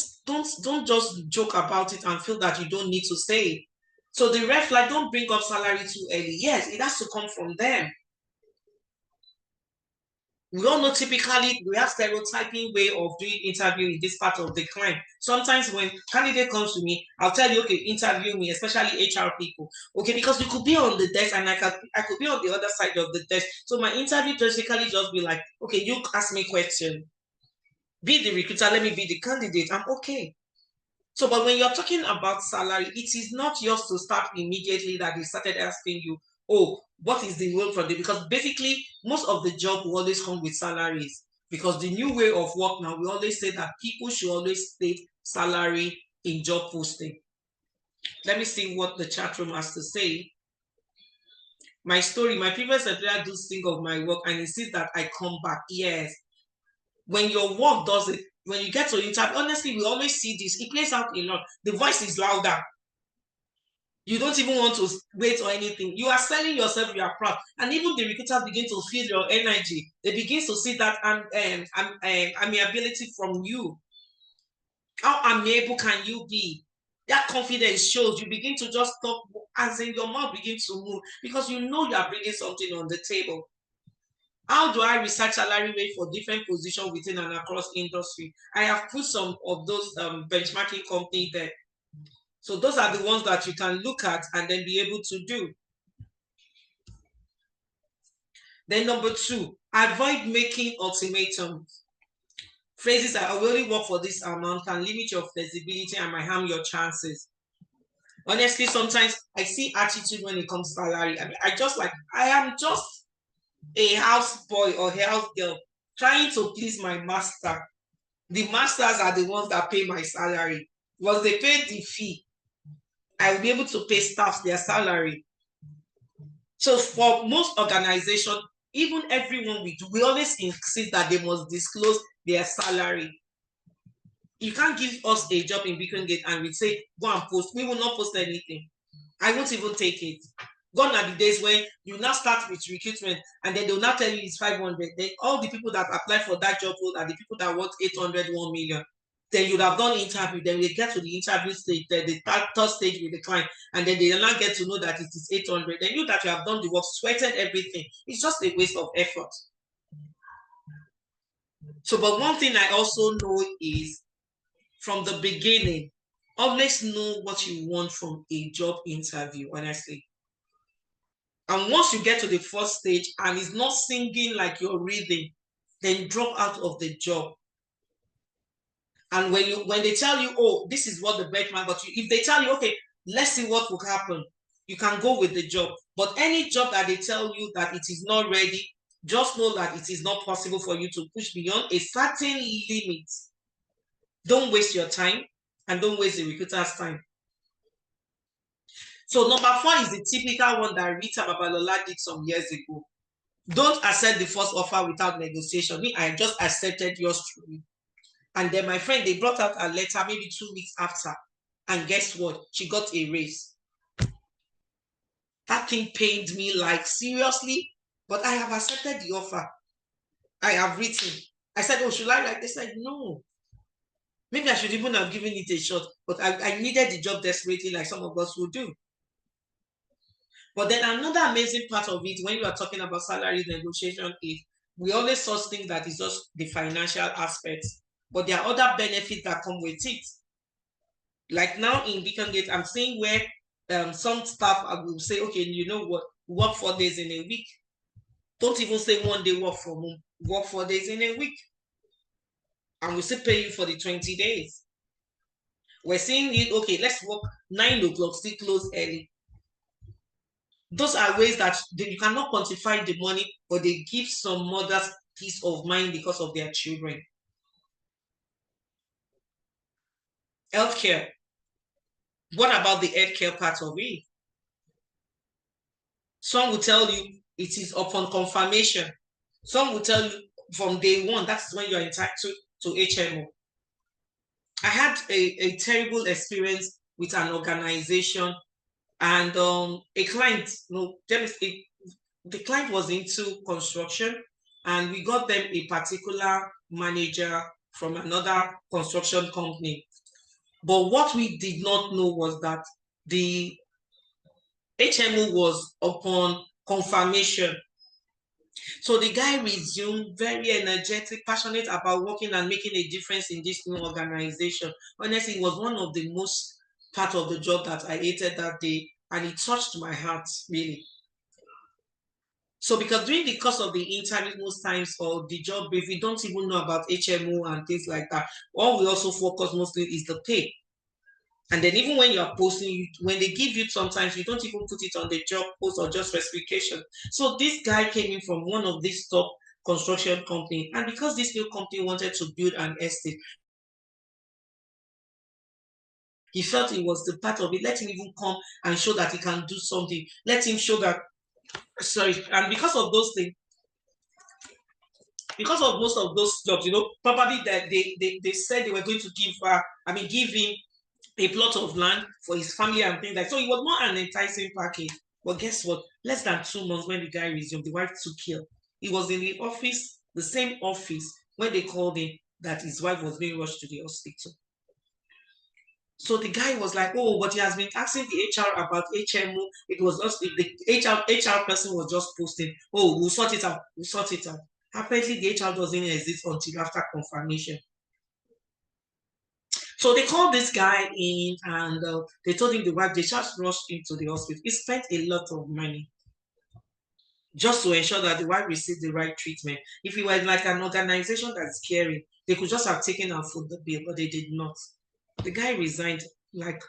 S2: just joke about it and feel that you don't need to say it. So the red flag, don't bring up salary too early. Yes, it has to come from them. We all know typically we have stereotyping way of doing interview in this part of the client. Sometimes when candidate comes to me, I'll tell you, okay, interview me, especially HR people. Okay, because you could be on the desk and I could be on the other side of the desk. So my interview basically just be like, okay, you ask me question. Be the recruiter, let me be the candidate. I'm okay. So, but when you're talking about salary, it is not yours to start immediately that they started asking you, oh, what is the role for them? Because basically, most of the job will always come with salaries. Because the new way of work now, we always say that people should always state salary in job posting. Let me see what the chat room has to say. My story, my previous employer does think of my work and insists that I come back. Yes. When your work does it, when you get to interview, honestly, we always see this. It plays out a lot. The voice is louder. You don't even want to wait or anything. You are selling yourself, you are proud. And even the recruiters begin to feel your energy. They begin to see that amiability from you. How amiable can you be? That confidence shows. You begin to just talk as in your mouth begins to move because you know you are bringing something on the table. How do I research salary rate for different positions within and across industry? I have put some of those benchmarking companies there. So those are the ones that you can look at and then be able to do. Then number 2, avoid making ultimatums. Phrases that I will only work for this amount can limit your flexibility and might harm your chances. Honestly, sometimes I see attitude when it comes to salary. I mean, I am just a house boy or house girl trying to please my master. The masters are the ones that pay my salary. Once they pay the fee, I will be able to pay staff their salary. So for most organizations, even everyone we do, we always insist that they must disclose their salary. You can't give us a job in Beacon Gate and we say, go and post. We will not post anything. I won't even take it. Gone are the days when you now start with recruitment and then they'll now tell you it's 500. Then all the people that apply for that job role are the people that want 800, 1 million. Then you'd have done interview. Then we get to the interview stage, then the third stage with the client, and then they will not get to know that it is 800. Then you that you have done the work, sweated everything. It's just a waste of effort. So, but one thing I also know is from the beginning, always know what you want from a job interview, honestly. And once you get to the first stage and it's not singing like you're reading, then drop out of the job. And when they tell you, oh, this is what the benchmark got you, if they tell you, okay, let's see what will happen, you can go with the job. But any job that they tell you that it is not ready, just know that it is not possible for you to push beyond a certain limit. Don't waste your time and don't waste the recruiter's time. So number 4 is the typical one that Rita Babalola did some years ago. Don't accept the first offer without negotiation. Me, I just accepted yours truly. And then my friend, they brought out a letter maybe 2 weeks after. And guess what? She got a raise. That thing pained me, like, seriously? But I have accepted the offer. I have written. I said, oh, should I write? They said, no. Maybe I should even have given it a shot. But I needed the job desperately, like some of us will do. But then another amazing part of it, when you are talking about salary negotiation, is we always sort think that it's just the financial aspects, but there are other benefits that come with it. Like now in Beacon Gate, I'm seeing where some staff will say, okay, you know what, work 4 days in a week. Don't even say 1 day work from home, work 4 days in a week. And we still pay you for the 20 days. We're seeing it, okay, let's work 9 o'clock, still close early. Those are ways that you cannot quantify the money, but they give some mothers peace of mind because of their children. Healthcare. What about the healthcare part of it? Some will tell you it is upon confirmation. Some will tell you from day 1, that's when you're entitled to HMO. I had a terrible experience with an organization, and a client, the client was into construction, and we got them a particular manager from another construction company. But what we did not know was that the HMO was upon confirmation. So the guy resumed very energetic, passionate about working and making a difference in this new organization. Honestly, it was one of the most part of the job that I hated that day, and it touched my heart, really. So because during the course of the interview, most times, or the job brief, we don't even know about HMO and things like that. All we also focus mostly is the pay. And then even when you are posting, when they give you, sometimes you don't even put it on the job post or just specification. So this guy came in from one of these top construction company, and because this new company wanted to build an estate, he felt it was the part of it. Let him even come and show that he can do something. Let him show that, sorry. And because of those things, because of most of those jobs, probably that they said they were going to give him a plot of land for his family and things like that. So it was not an enticing package. But guess what? Less than 2 months when the guy resumed, the wife took ill. He was in the office, the same office, when they called him that his wife was being rushed to the hospital. So the guy was like, oh, but he has been asking the HR about HMO. It was just the HR person was just posting, oh, we'll sort it out. We'll sort it out. Apparently, the HR doesn't exist until after confirmation. So they called this guy in, and they told him the wife, they just rushed him to the hospital. He spent a lot of money just to ensure that the wife received the right treatment. If it was like an organization that's caring, they could just have taken and foot the bill, but they did not. The guy resigned like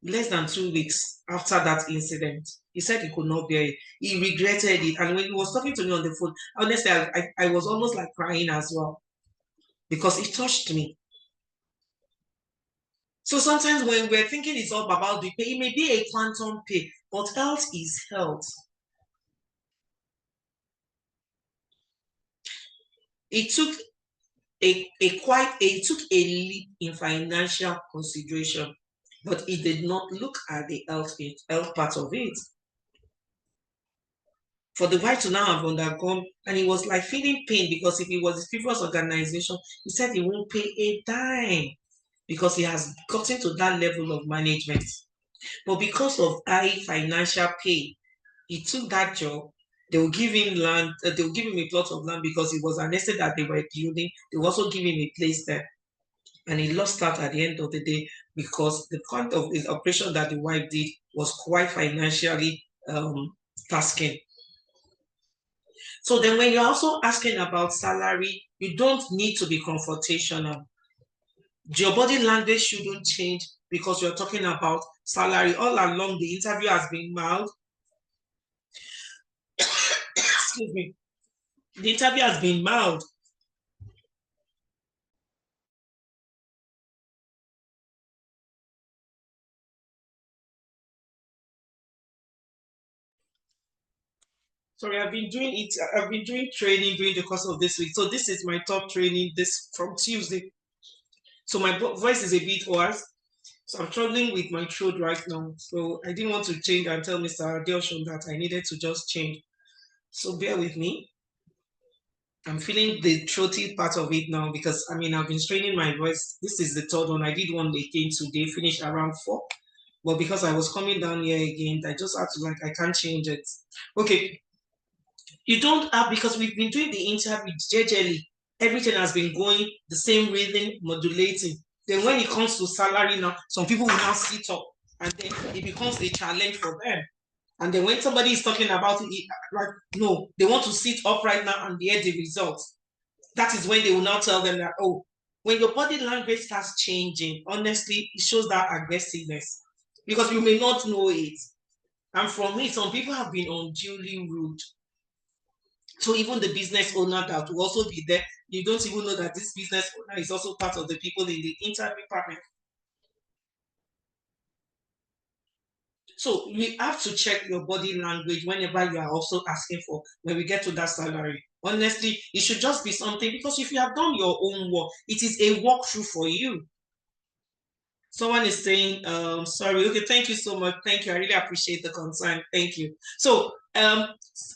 S2: less than 2 weeks after that incident. He said he could not bear it. He regretted it. And when he was talking to me on the phone, honestly, I was almost like crying as well, because it touched me. So sometimes when we're thinking it's all about the pay, it may be a quantum pay, but health is health. It took it took a leap in financial consideration, but it did not look at the health part of it. For the wife to now have undergone, and he was like feeling pain, because if it was his previous organization, he said he won't pay a dime because he has gotten to that level of management. But because of high financial pay, he took that job. They will give him land, they will give him a plot of land because it was an estate that they were building. They will also give him a place there. And he lost that at the end of the day because the kind of his operation that the wife did was quite financially tasking. So then when you're also asking about salary, you don't need to be confrontational. Your body language shouldn't change because you're talking about salary. All along, the interview has been mild. Excuse me. The interview has been mild. Sorry, I've been doing training during the course of this week. So this is my top training this from Tuesday. So my voice is a bit hoarse. So I'm struggling with my throat right now. So I didn't want to change and tell Mr. Adelshon that I needed to just change. So bear with me. I'm feeling the throaty part of it now because I've been straining my voice. This is the third one. I did one again today, finished around 4. But because I was coming down here again, I just had to I can't change it. Okay. You don't have, because we've been doing the interview gradually. Everything has been going the same rhythm, modulating. Then when it comes to salary now, some people will now sit up and then it becomes a challenge for them. And then when somebody is talking about it, no, they want to sit up right now and hear the results. That is when they will now tell them that, oh, when your body language starts changing, honestly, it shows that aggressiveness because you may not know it. And from it, some people have been unduly rude. So even the business owner that will also be there, you don't even know that this business owner is also part of the people in the interview panel. So we have to check your body language whenever you are also asking for, when we get to that salary. Honestly, it should just be something, because if you have done your own work, it is a walkthrough for you. Someone is saying, sorry, okay, thank you so much. Thank you. I really appreciate the concern. Thank you. So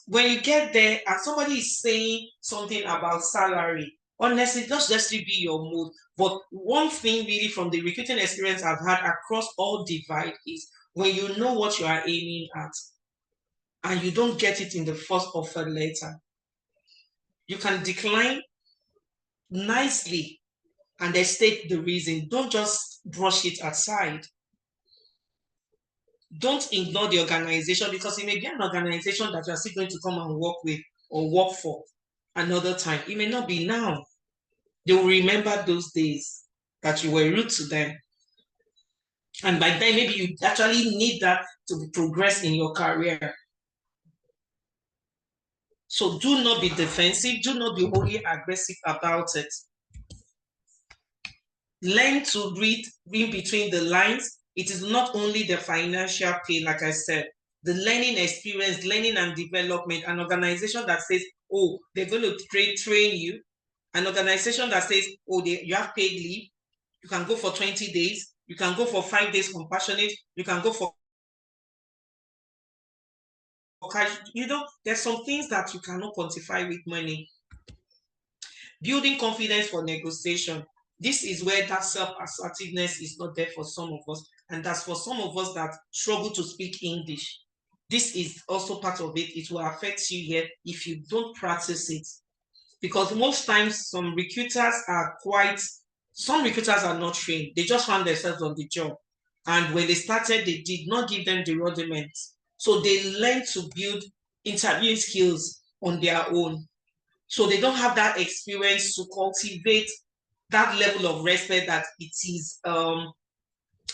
S2: when you get there and somebody is saying something about salary, honestly, just be your mood. But one thing really from the recruiting experience I've had across all divide is when you know what you are aiming at and you don't get it in the first offer letter, you can decline nicely and then state the reason. Don't just brush it aside. Don't ignore the organization, because it may be an organization that you're still going to come and work with or work for another time. It may not be now. They will remember those days that you were rude to them. And by then, maybe you actually need that to progress in your career. So do not be defensive. Do not be only aggressive about it. Learn to read in between the lines. It is not only the financial pay, like I said, the learning experience, learning and development, an organization that says, oh, they're going to train you, an organization that says, oh, you have paid leave, you can go for 20 days, you can go for 5 days compassionate, you can go for cash. There's some things that you cannot quantify with money. Building confidence for negotiation. This is where that self-assertiveness is not there for some of us. And that's for some of us that struggle to speak English. This is also part of it. It will affect you here if you don't practice it. Because most times some recruiters are not trained. They just found themselves on the job. And when they started, they did not give them the rudiments. So they learn to build interviewing skills on their own. So they don't have that experience to cultivate that level of respect that it is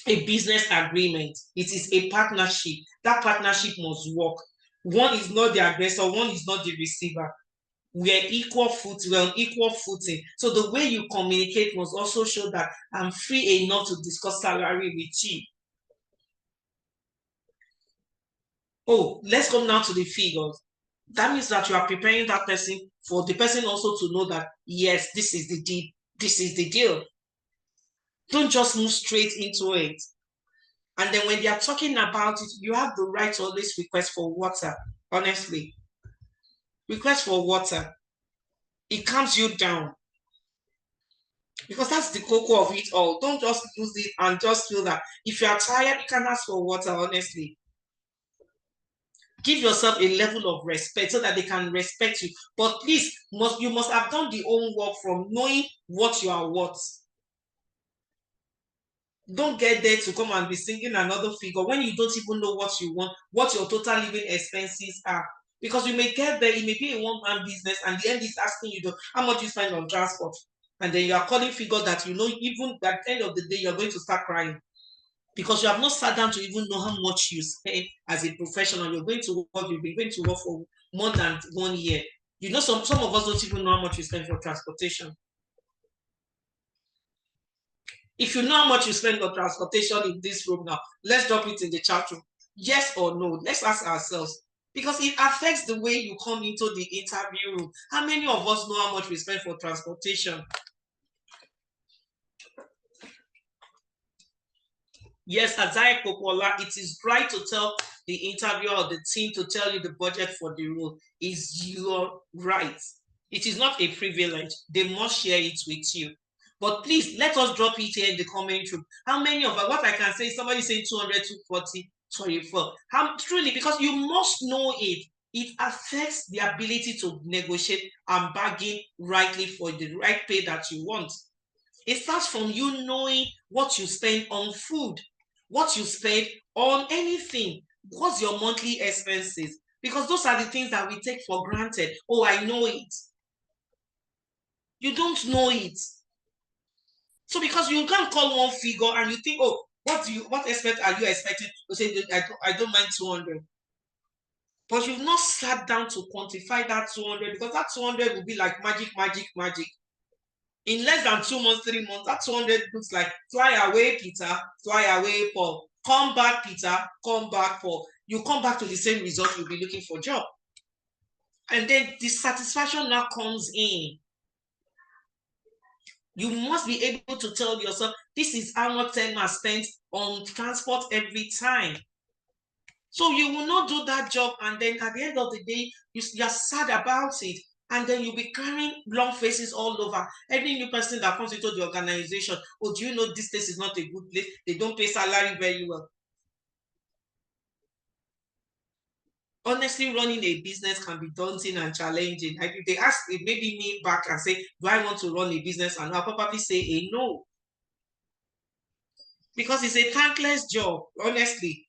S2: a business agreement. It is a partnership. That partnership must work. One is not the aggressor, one is not the receiver. We're on equal footing. So the way you communicate must also show that I'm free enough to discuss salary with you. Oh, let's come now to the figures. That means that you are preparing that person for the person also to know that, yes, this is the deal. This is the deal. Don't just move straight into it. And then when they are talking about it, you have the right to always request for water, honestly. Request for water. It calms you down. Because that's the cocoa of it all. Don't just use it and just feel that if you are tired, you can ask for water, honestly. Give yourself a level of respect so that they can respect you. But please, you must have done the own work from knowing what you are worth. Don't get there to come and be singing another figure when you don't even know what you want, what your total living expenses are. Because you may get there, it may be a one-man business, and the end is asking you how much you spend on transport. And then you are calling figures that you know, even at the end of the day, you're going to start crying. Because you have not sat down to even know how much you spend as a professional. You're going to work, you've been going to work for more than 1 year. You know, some of us don't even know how much you spend for transportation. If you know how much you spend on transportation in this room now, let's drop it in the chat room. Yes or no? Let's ask ourselves. Because it affects the way you come into the interview room. How many of us know how much we spend for transportation? Yes, Isaiah Popola, it is right to tell the interviewer or the team to tell you the budget for the role. Is your right. It is not a privilege. They must share it with you. But please, let us drop it here in the comment room. How many of us, what I can say, somebody saying 200, 240, 24. How truly, because you must know it. It affects the ability to negotiate and bargain rightly for the right pay that you want. It starts from you knowing what you spend on food, what you spend on anything, what's your monthly expenses, because those are the things that we take for granted. Oh, I know it. You don't know it. So because you can't call one figure and you think, oh, what aspect are you expecting to say? I don't mind 200. But you've not sat down to quantify that 200, because that 200 will be like magic. In less than 2 months, 3 months, that 200 looks like fly away, Peter, fly away, Paul. Come back, Peter, come back, Paul. You come back to the same result, you'll be looking for a job. And then the satisfaction now comes in. You must be able to tell yourself, this is how much time I spent on transport every time. So you will not do that job, and then at the end of the day, you're sad about it. And then you'll be carrying long faces all over. Every new person that comes into the organization, oh, do you know this place is not a good place? They don't pay salary very well. Honestly, running a business can be daunting and challenging. Like if they ask, maybe me back and say, do I want to run a business? And I'll probably say a no. Because it's a thankless job, honestly.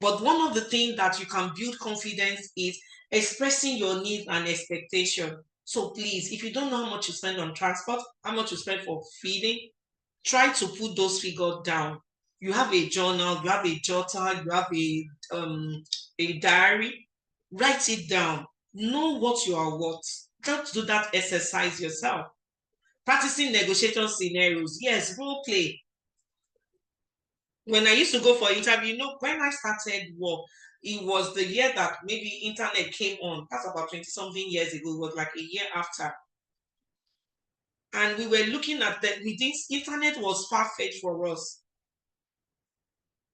S2: But one of the things that you can build confidence is expressing your needs and expectation. So please, if you don't know how much you spend on transport, how much you spend for feeding, try to put those figures down. You have a journal, you have a jotter, you have a diary. Write it down. Know what you are worth. Just do that exercise yourself. Practicing negotiation scenarios. Yes, role play. When I used to go for interview, when I started work, it was the year that maybe internet came on. That's about 20-something years ago. It was like a year after. And we were looking at that. We think internet was far-fetched for us.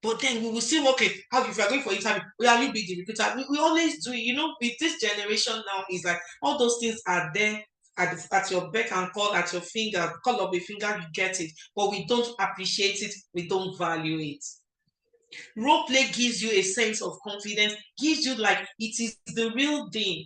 S2: But then we will see, okay, how if you're going for interview, will you be the recruiter? We always do it. With this generation now, is like all those things are there at your beck and call, at your finger, call of a finger, you get it. But we don't appreciate it, we don't value it. Role play gives you a sense of confidence, gives you like it is the real thing.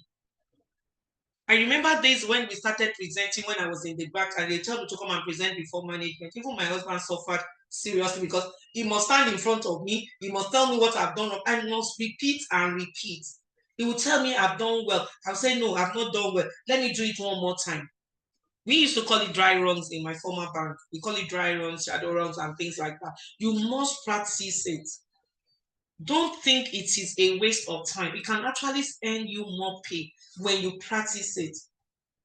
S2: I remember days when we started presenting, when I was in the back, and they told me to come and present before management. Even my husband suffered seriously, because he must stand in front of me, he must tell me what I've done, I must repeat and repeat. He would tell me I've done well. I'll say, no, I've not done well. Let me do it one more time. We used to call it dry runs in my former bank. We call it dry runs, shadow runs, and things like that. You must practice it. Don't think it is a waste of time. It can actually earn you more pay when you practice it.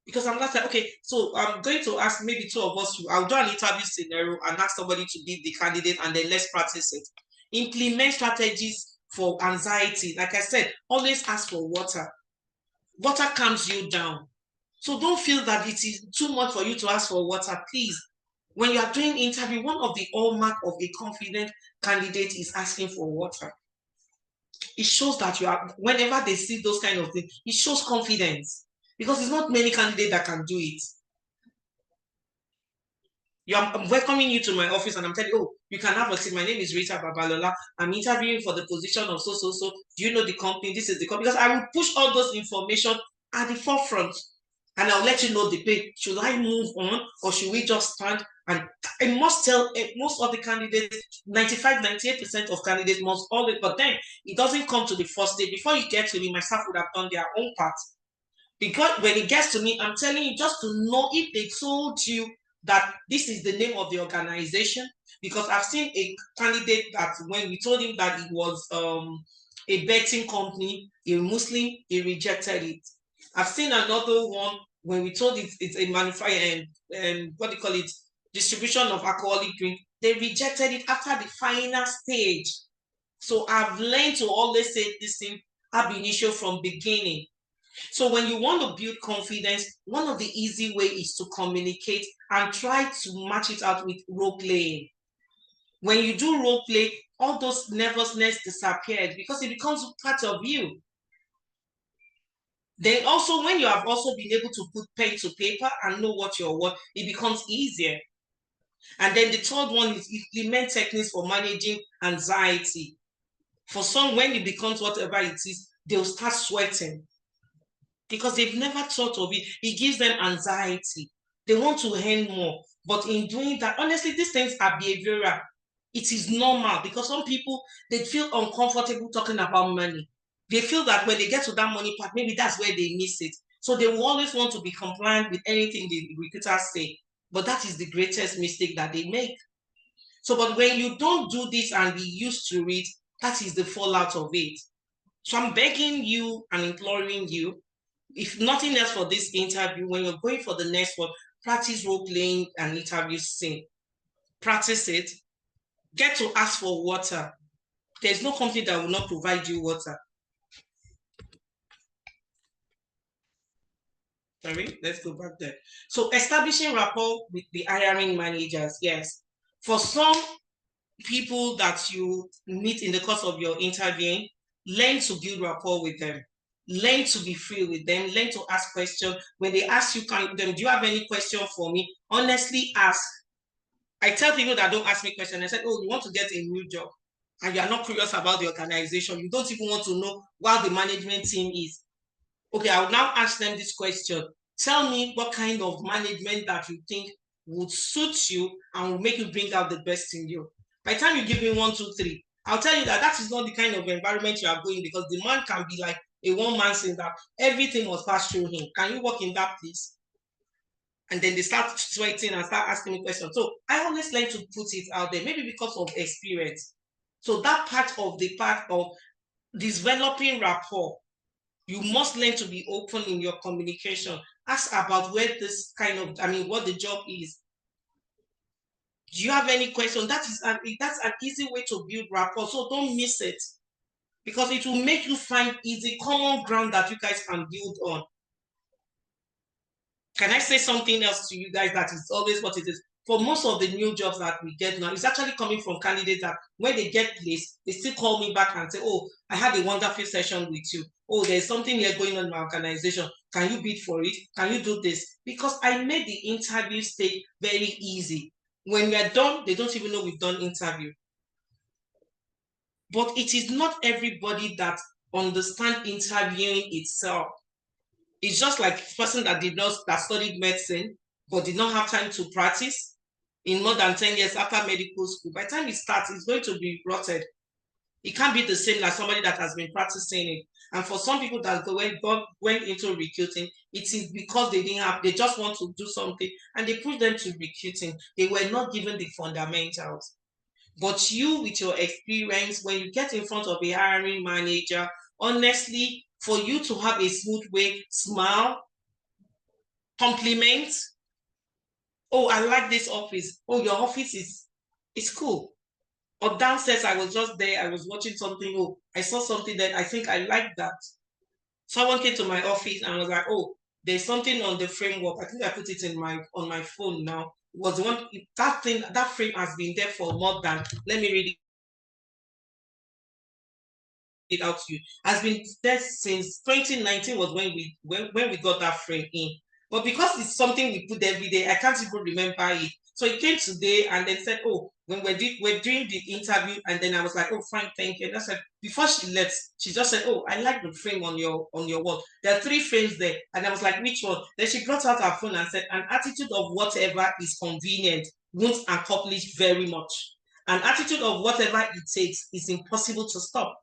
S2: Because I'm not like, okay, so I'm going to ask maybe two of us, I'll do an interview scenario and ask somebody to be the candidate, and then let's practice it. Implement strategies for anxiety. Like I said, always ask for water. Water calms you down. So don't feel that it is too much for you to ask for water, please. When you are doing interview, one of the hallmark of a confident candidate is asking for water. It shows that you are, whenever they see those kind of things, it shows confidence, because it's not many candidates that can do it. I'm welcoming you to my office and I'm telling you, oh, you can have a seat. My name is Rita Babalola. I'm interviewing for the position of so. Do you know the company? This is the company. Because I will push all those information at the forefront and I'll let you know the pay. Should I move on or should we just stand? And I must tell most of the candidates, 95, 98% of candidates must always, but then it doesn't come to the first day. Before you get to me, my staff would have done their own part. Because when it gets to me, I'm telling you just to know if they told you that this is the name of the organization. Because I've seen a candidate that when we told him that it was a betting company, a Muslim, he rejected it. I've seen another one when we told it's a manufacturer and what do you call it, distribution of alcoholic drink. They rejected it after the final stage. So I've learned to always say this thing ab initio from beginning. So when you want to build confidence, one of the easy way is to communicate and try to match it out with role playing. When you do role play, all those nervousness disappeared because it becomes part of you. Then also when you have also been able to put pen to paper and know what you're worth, it becomes easier. And then the third one is implement techniques for managing anxiety. For some, when it becomes whatever it is, they'll start sweating because they've never thought of it. It gives them anxiety. They want to earn more. But in doing that, honestly, these things are behavioral. It is normal because some people, they feel uncomfortable talking about money. They feel that when they get to that money part, maybe that's where they miss it. So they will always want to be compliant with anything the recruiters say. But that is the greatest mistake that they make. So, but when you don't do this and be used to it, that is the fallout of it. So I'm begging you and imploring you, if nothing else for this interview, when you're going for the next one, practice role playing and interview scene. Practice it. Get to ask for water. There's no company that will not provide you water. Sorry, let's go back there. So establishing rapport with the hiring managers, yes. For some people that you meet in the course of your interviewing, learn to build rapport with them. Learn to be free with them. Learn to ask questions. When they ask you, do you have any question for me? Honestly ask. I tell people that don't ask me questions. I said, oh, you want to get a new job and you are not curious about the organization. You don't even want to know what the management team is. Okay, I will now ask them this question. Tell me what kind of management that you think would suit you and will make you bring out the best in you. By the time you give me 1, 2, 3, I'll tell you that that is not the kind of environment you are going, because the man can be like a one-man saying that everything must pass through him. Can you work in that place? And then they start sweating and start asking me questions. So I always like to put it out there, maybe because of experience. So that part of developing rapport, you must learn to be open in your communication. Ask about where this kind of, what the job is. Do you have any question? That's an easy way to build rapport. So don't miss it, because it will make you find easy common ground that you guys can build on. Can I say something else to you guys that is always what it is? For most of the new jobs that we get now, it's actually coming from candidates that when they get placed, they still call me back and say, oh, I had a wonderful session with you. Oh, there's something here going on in my organization. Can you bid for it? Can you do this? Because I made the interview stage very easy. When we are done, they don't even know we've done interview. But it is not everybody that understands interviewing itself. It's just like a person that studied medicine but did not have time to practice in more than 10 years after medical school. By the time it starts, it's going to be rotted. It can't be the same as somebody that has been practicing it. And for some people that went into recruiting, it is because they just want to do something and they push them to recruiting. They were not given the fundamentals. But you, with your experience, when you get in front of a hiring manager, honestly, for you to have a smooth way, smile, compliment. Oh, I like this office. Oh, your office is cool. Or downstairs, I was just there. I was watching something. Oh, I saw something that I think I like that. Someone came to my office and was like, oh, there's something on the framework. I think I put it on my phone now. It was the one that frame has been there for more than, let me read it out to you, has been there since 2019 was when we got that frame in. But because it's something we put every day, I can't even remember it. So it came today and then said, oh, when we're doing the interview, and then I was like, oh, fine, thank you. And I said, before she left, she just said, oh, I like the frame on your wall. There are 3 frames there. And I was like, which one? Then she brought out her phone and said, an attitude of whatever is convenient won't accomplish very much. An attitude of whatever it takes is impossible to stop.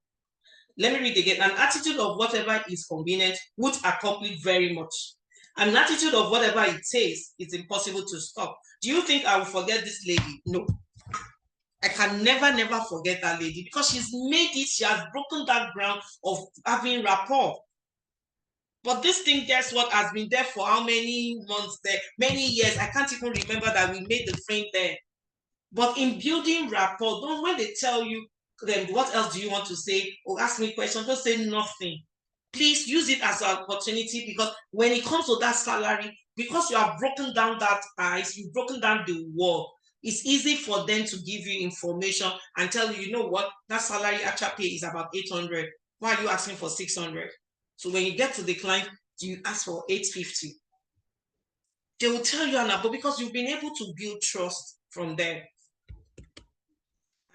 S2: Let me read again. An attitude of whatever is convenient would accomplish very much. An attitude of whatever it takes is impossible to stop. Do you think I will forget this lady? No. I can never forget that lady, because she's made it, she has broken that ground of having rapport. But this thing, guess what, has been there for how many months there? Many years. I can't even remember that we made the frame there. But in building rapport, don't, when they tell you, then what else do you want to say, or ask me questions, don't say nothing. Please use it as an opportunity, because when it comes to that salary, because you have broken down that ice, you've broken down the wall, it's easy for them to give you information and tell you, you know what, that salary actual pay is about 800. Why are you asking for 600? So when you get to the client, you ask for 850. They will tell you an above, because you've been able to build trust from there.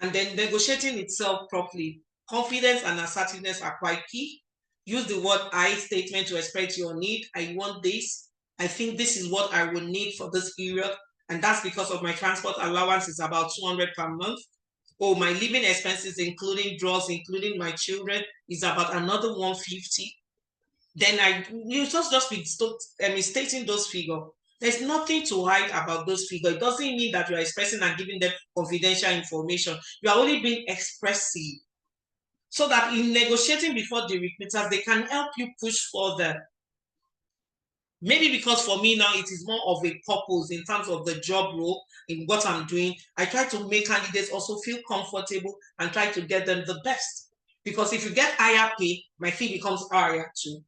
S2: And then negotiating itself properly. Confidence and assertiveness are quite key. Use the word I statement to express your need. I want this. I think this is what I will need for this period. And that's because of my transport allowance is about 200 per month. Oh, my living expenses, including draws, including my children, is about another 150. Then you just be stating those figures. There's nothing to hide about those figures. It doesn't mean that you're expressing and giving them confidential information. You are only being expressive, so that in negotiating before the recruiters, they can help you push further. Maybe because for me now, it is more of a purpose in terms of the job role, in what I'm doing. I try to make candidates also feel comfortable and try to get them the best. Because if you get higher pay, my fee becomes higher too.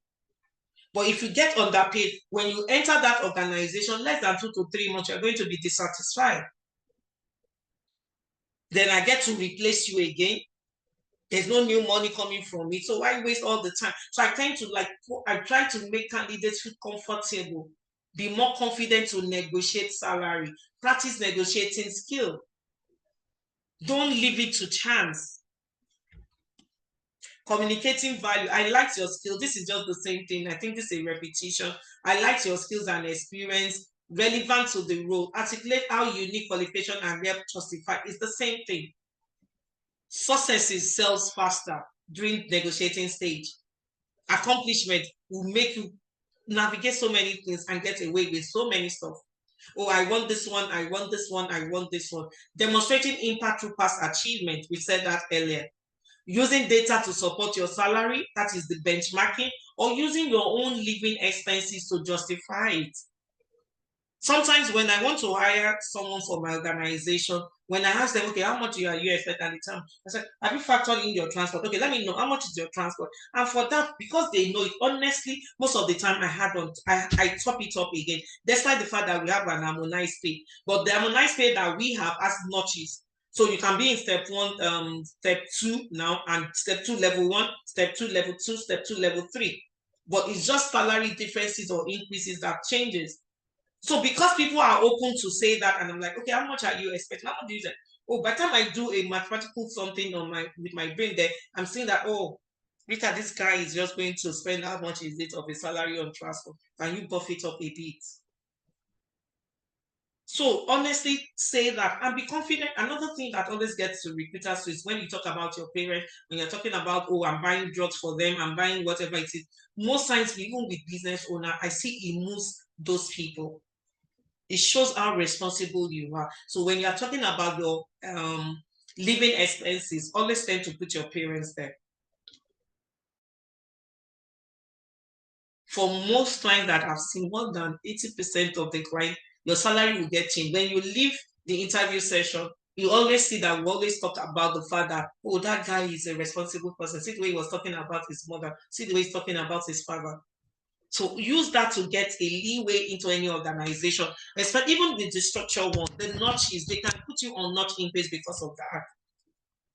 S2: But if you get underpaid, when you enter that organization, less than 2 to 3 months, you're going to be dissatisfied. Then I get to replace you again. There's no new money coming from it. So why waste all the time? So I try to make candidates feel comfortable, be more confident to negotiate salary, practice negotiating skill. Don't leave it to chance. Communicating value. I liked your skills. This is just the same thing. I think this is a repetition. I liked your skills and experience relevant to the role. Articulate how unique qualification and help justify. It's the same thing. Successes sells faster during negotiating stage. Accomplishment will make you navigate so many things and get away with so many stuff. Oh, I want this one, I want this one, I want this one. Demonstrating impact through past achievement. We said that earlier. Using data to support your salary, that is the benchmarking, or using your own living expenses to justify it. Sometimes when I want to hire someone for my organization, when I ask them, okay, how much are you expecting at the time? I said, have you factored in your transport? Okay, let me know how much is your transport. And for that, because they know it, honestly, most of the time I top it up again, despite the fact that we have an harmonized pay. But the harmonized pay that we have has notches. So you can be in step 1, step 2 now, and step 2 level 1, step 2 level 2, step 2 level 3. But it's just salary differences or increases that changes. So because people are open to say that, and I'm like, okay, how much are you expecting? How much do you say? Oh, by the time I do a mathematical something with my brain there, I'm seeing that, oh, Rita, this guy is just going to spend how much is it of a salary on transport? Can you buff it up a bit? So honestly, say that and be confident. Another thing that always gets to recruiters is when you talk about your parents, when you're talking about, oh, I'm buying drugs for them, I'm buying whatever it is. Most times, even with business owner, I see it moves those people. It shows how responsible you are. So when you're talking about your living expenses, always tend to put your parents there. For most clients that I've seen, more than 80% of the client, your salary will get changed. When you leave the interview session, you always see that we always talk about the fact that, oh, that guy is a responsible person. See the way he was talking about his mother. See the way he's talking about his father. So use that to get a leeway into any organization, especially even with the structure one, the notches, they can put you on notch in place because of that.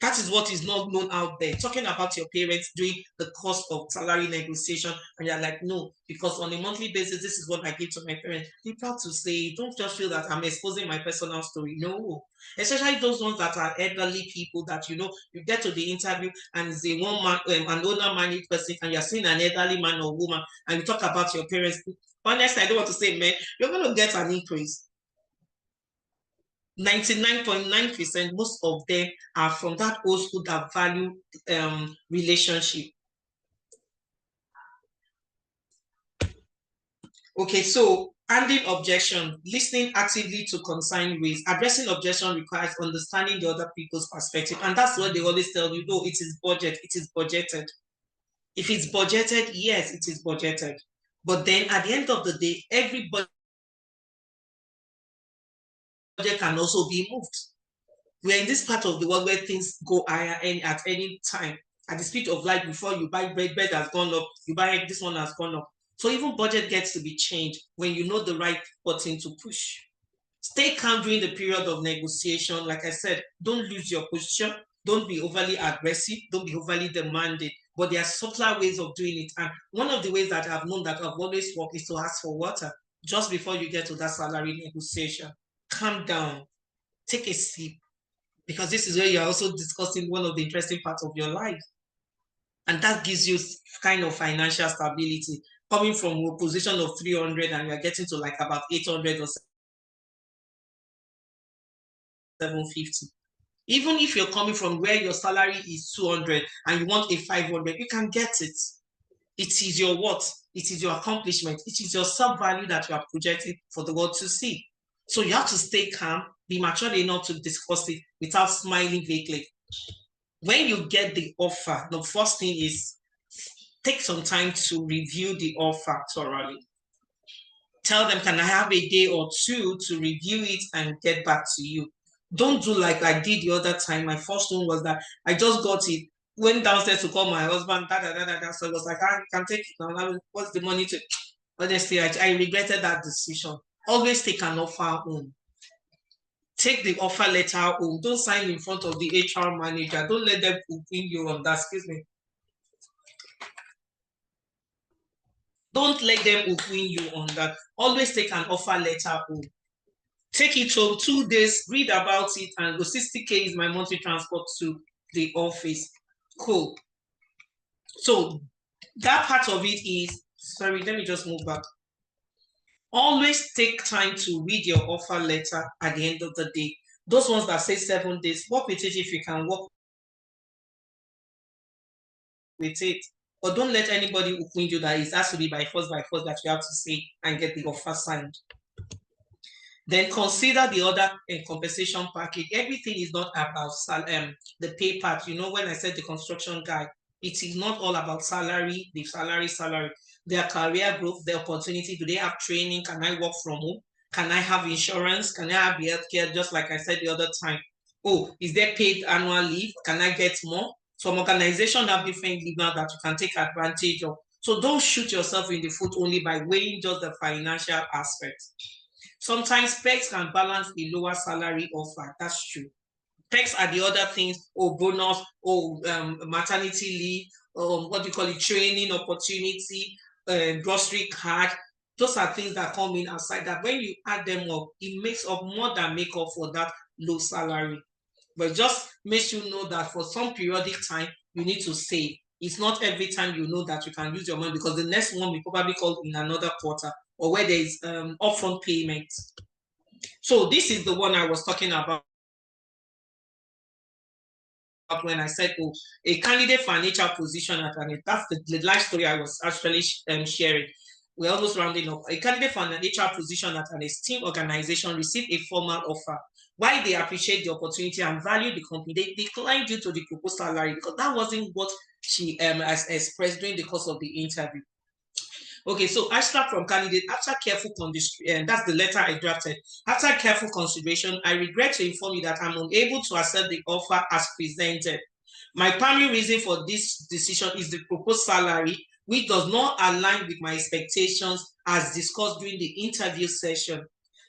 S2: That is what is not known out there. Talking about your parents doing the cost of salary negotiation, and you're like, no, because on a monthly basis, this is what I give to my parents. Be proud to say, don't just feel that I'm exposing my personal story. No, especially those ones that are elderly people that you get to the interview and it's a one-man, an owner-managed person, and you're seeing an elderly man or woman, and you talk about your parents. Honestly, I don't want to say, man, you're going to get an increase. 99.9%, most of them are from that old school that value relationship. Okay, so handling objection, listening actively to concern ways. Addressing objection requires understanding the other people's perspective. And that's what they always tell you, no, it is budget, it is budgeted. If it's budgeted, yes, it is budgeted. But then at the end of the day, every budget can also be moved. We're in this part of the world where things go higher at any time. At the speed of light, before you buy bread has gone up, you buy egg, this one has gone up. So even budget gets to be changed when you know the right button to push. Stay calm during the period of negotiation. Like I said, don't lose your position. Don't be overly aggressive. Don't be overly demanding. But there are subtler ways of doing it. And one of the ways that I've known that I've always worked is to ask for water just before you get to that salary negotiation. Calm down. Take a sip. Because this is where you're also discussing one of the interesting parts of your life. And that gives you kind of financial stability. Coming from a position of 300 and you're getting to like about 800 or 750. Even if you're coming from where your salary is 200 and you want a 500, you can get it. It is your what? It is your accomplishment. It is your self-value that you are projecting for the world to see. So you have to stay calm, be mature enough to discuss it without smiling vaguely. When you get the offer, the first thing is take some time to review the offer thoroughly. Tell them, can I have a day or two to review it and get back to you? Don't do like I did the other time. My first one was that I just got it, went downstairs to call my husband, so I was like, I can take it now. What's the money to? Honestly, I regretted that decision. Always take an offer home. Take the offer letter home. Don't sign in front of the HR manager. Don't let them pin you on that. Excuse me. Don't let them pin you on that. Always take an offer letter home. Take it home 2 days, read about it, and go 60K is my monthly transport to the office. Cool. So that part of it is, sorry, let me just move back. Always take time to read your offer letter at the end of the day. Those ones that say 7 days, work with it if you can work with it. But don't let anybody win you that it has to be by force that you have to say and get the offer signed. Then consider the other compensation package. Everything is not about the pay part. You know, when I said the construction guy, it is not all about salary, the salary, their career growth, the opportunity. Do they have training? Can I work from home? Can I have insurance? Can I have healthcare? Just like I said the other time. Oh, is there paid annual leave? Can I get more? Some organizations have different leave now that you can take advantage of. So don't shoot yourself in the foot only by weighing just the financial aspect. Sometimes perks can balance a lower salary offer. That's true. Perks are the other things, or bonus, or maternity leave, what do you call it, training opportunity, grocery card. Those are things that come in outside that when you add them up, it makes up more than make up for that low salary. But just makes you know that for some periodic time, you need to save. It's not every time you know that you can use your money, because the next one will probably call in another quarter, or where there is upfront payment. So this is the one I was talking about when I said, oh, a candidate for an HR position at an, that's the life story I was actually sharing. We're almost rounding up. A candidate for an HR position at an esteemed organization received a formal offer. While they appreciate the opportunity and value the company, they declined due to the proposed salary, because that wasn't what she expressed during the course of the interview. Okay, so extract from candidate. After careful consideration, and that's the letter I drafted. After careful consideration, I regret to inform you that I'm unable to accept the offer as presented. My primary reason for this decision is the proposed salary, which does not align with my expectations as discussed during the interview session.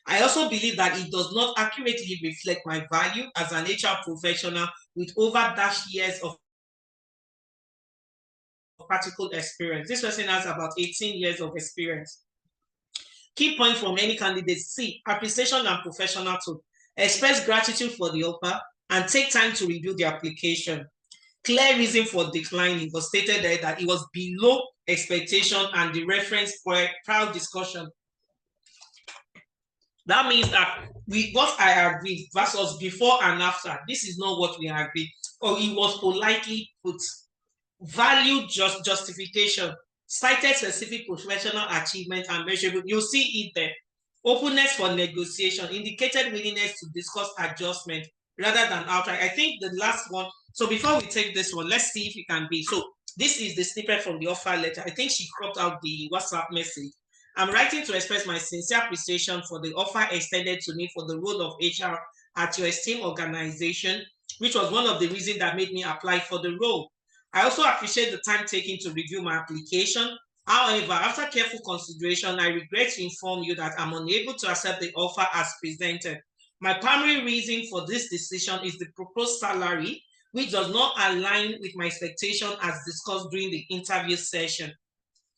S2: I also believe that it does not accurately reflect my value as an HR professional with over years of practical experience. This person has about 18 years of experience. Key point from any candidate: C, appreciation and professional tone. Express gratitude for the offer and take time to review the application. Clear reason for declining was stated there that it was below expectation and the reference for a crowd discussion. That means that what I agreed versus before and after, this is not what we agreed. Or it was politely put. Value justification, cited specific professional achievement and measurable. You'll see it there. Openness for negotiation, indicated willingness to discuss adjustment rather than outright. I think the last one. So before we take this one, let's see if it can be. So this is the snippet from the offer letter. I think she cropped out the WhatsApp message. I'm writing to express my sincere appreciation for the offer extended to me for the role of HR at your esteemed organization, which was one of the reasons that made me apply for the role. I also appreciate the time taken to review my application. However, after careful consideration, I regret to inform you that I'm unable to accept the offer as presented. My primary reason for this decision is the proposed salary, which does not align with my expectation as discussed during the interview session.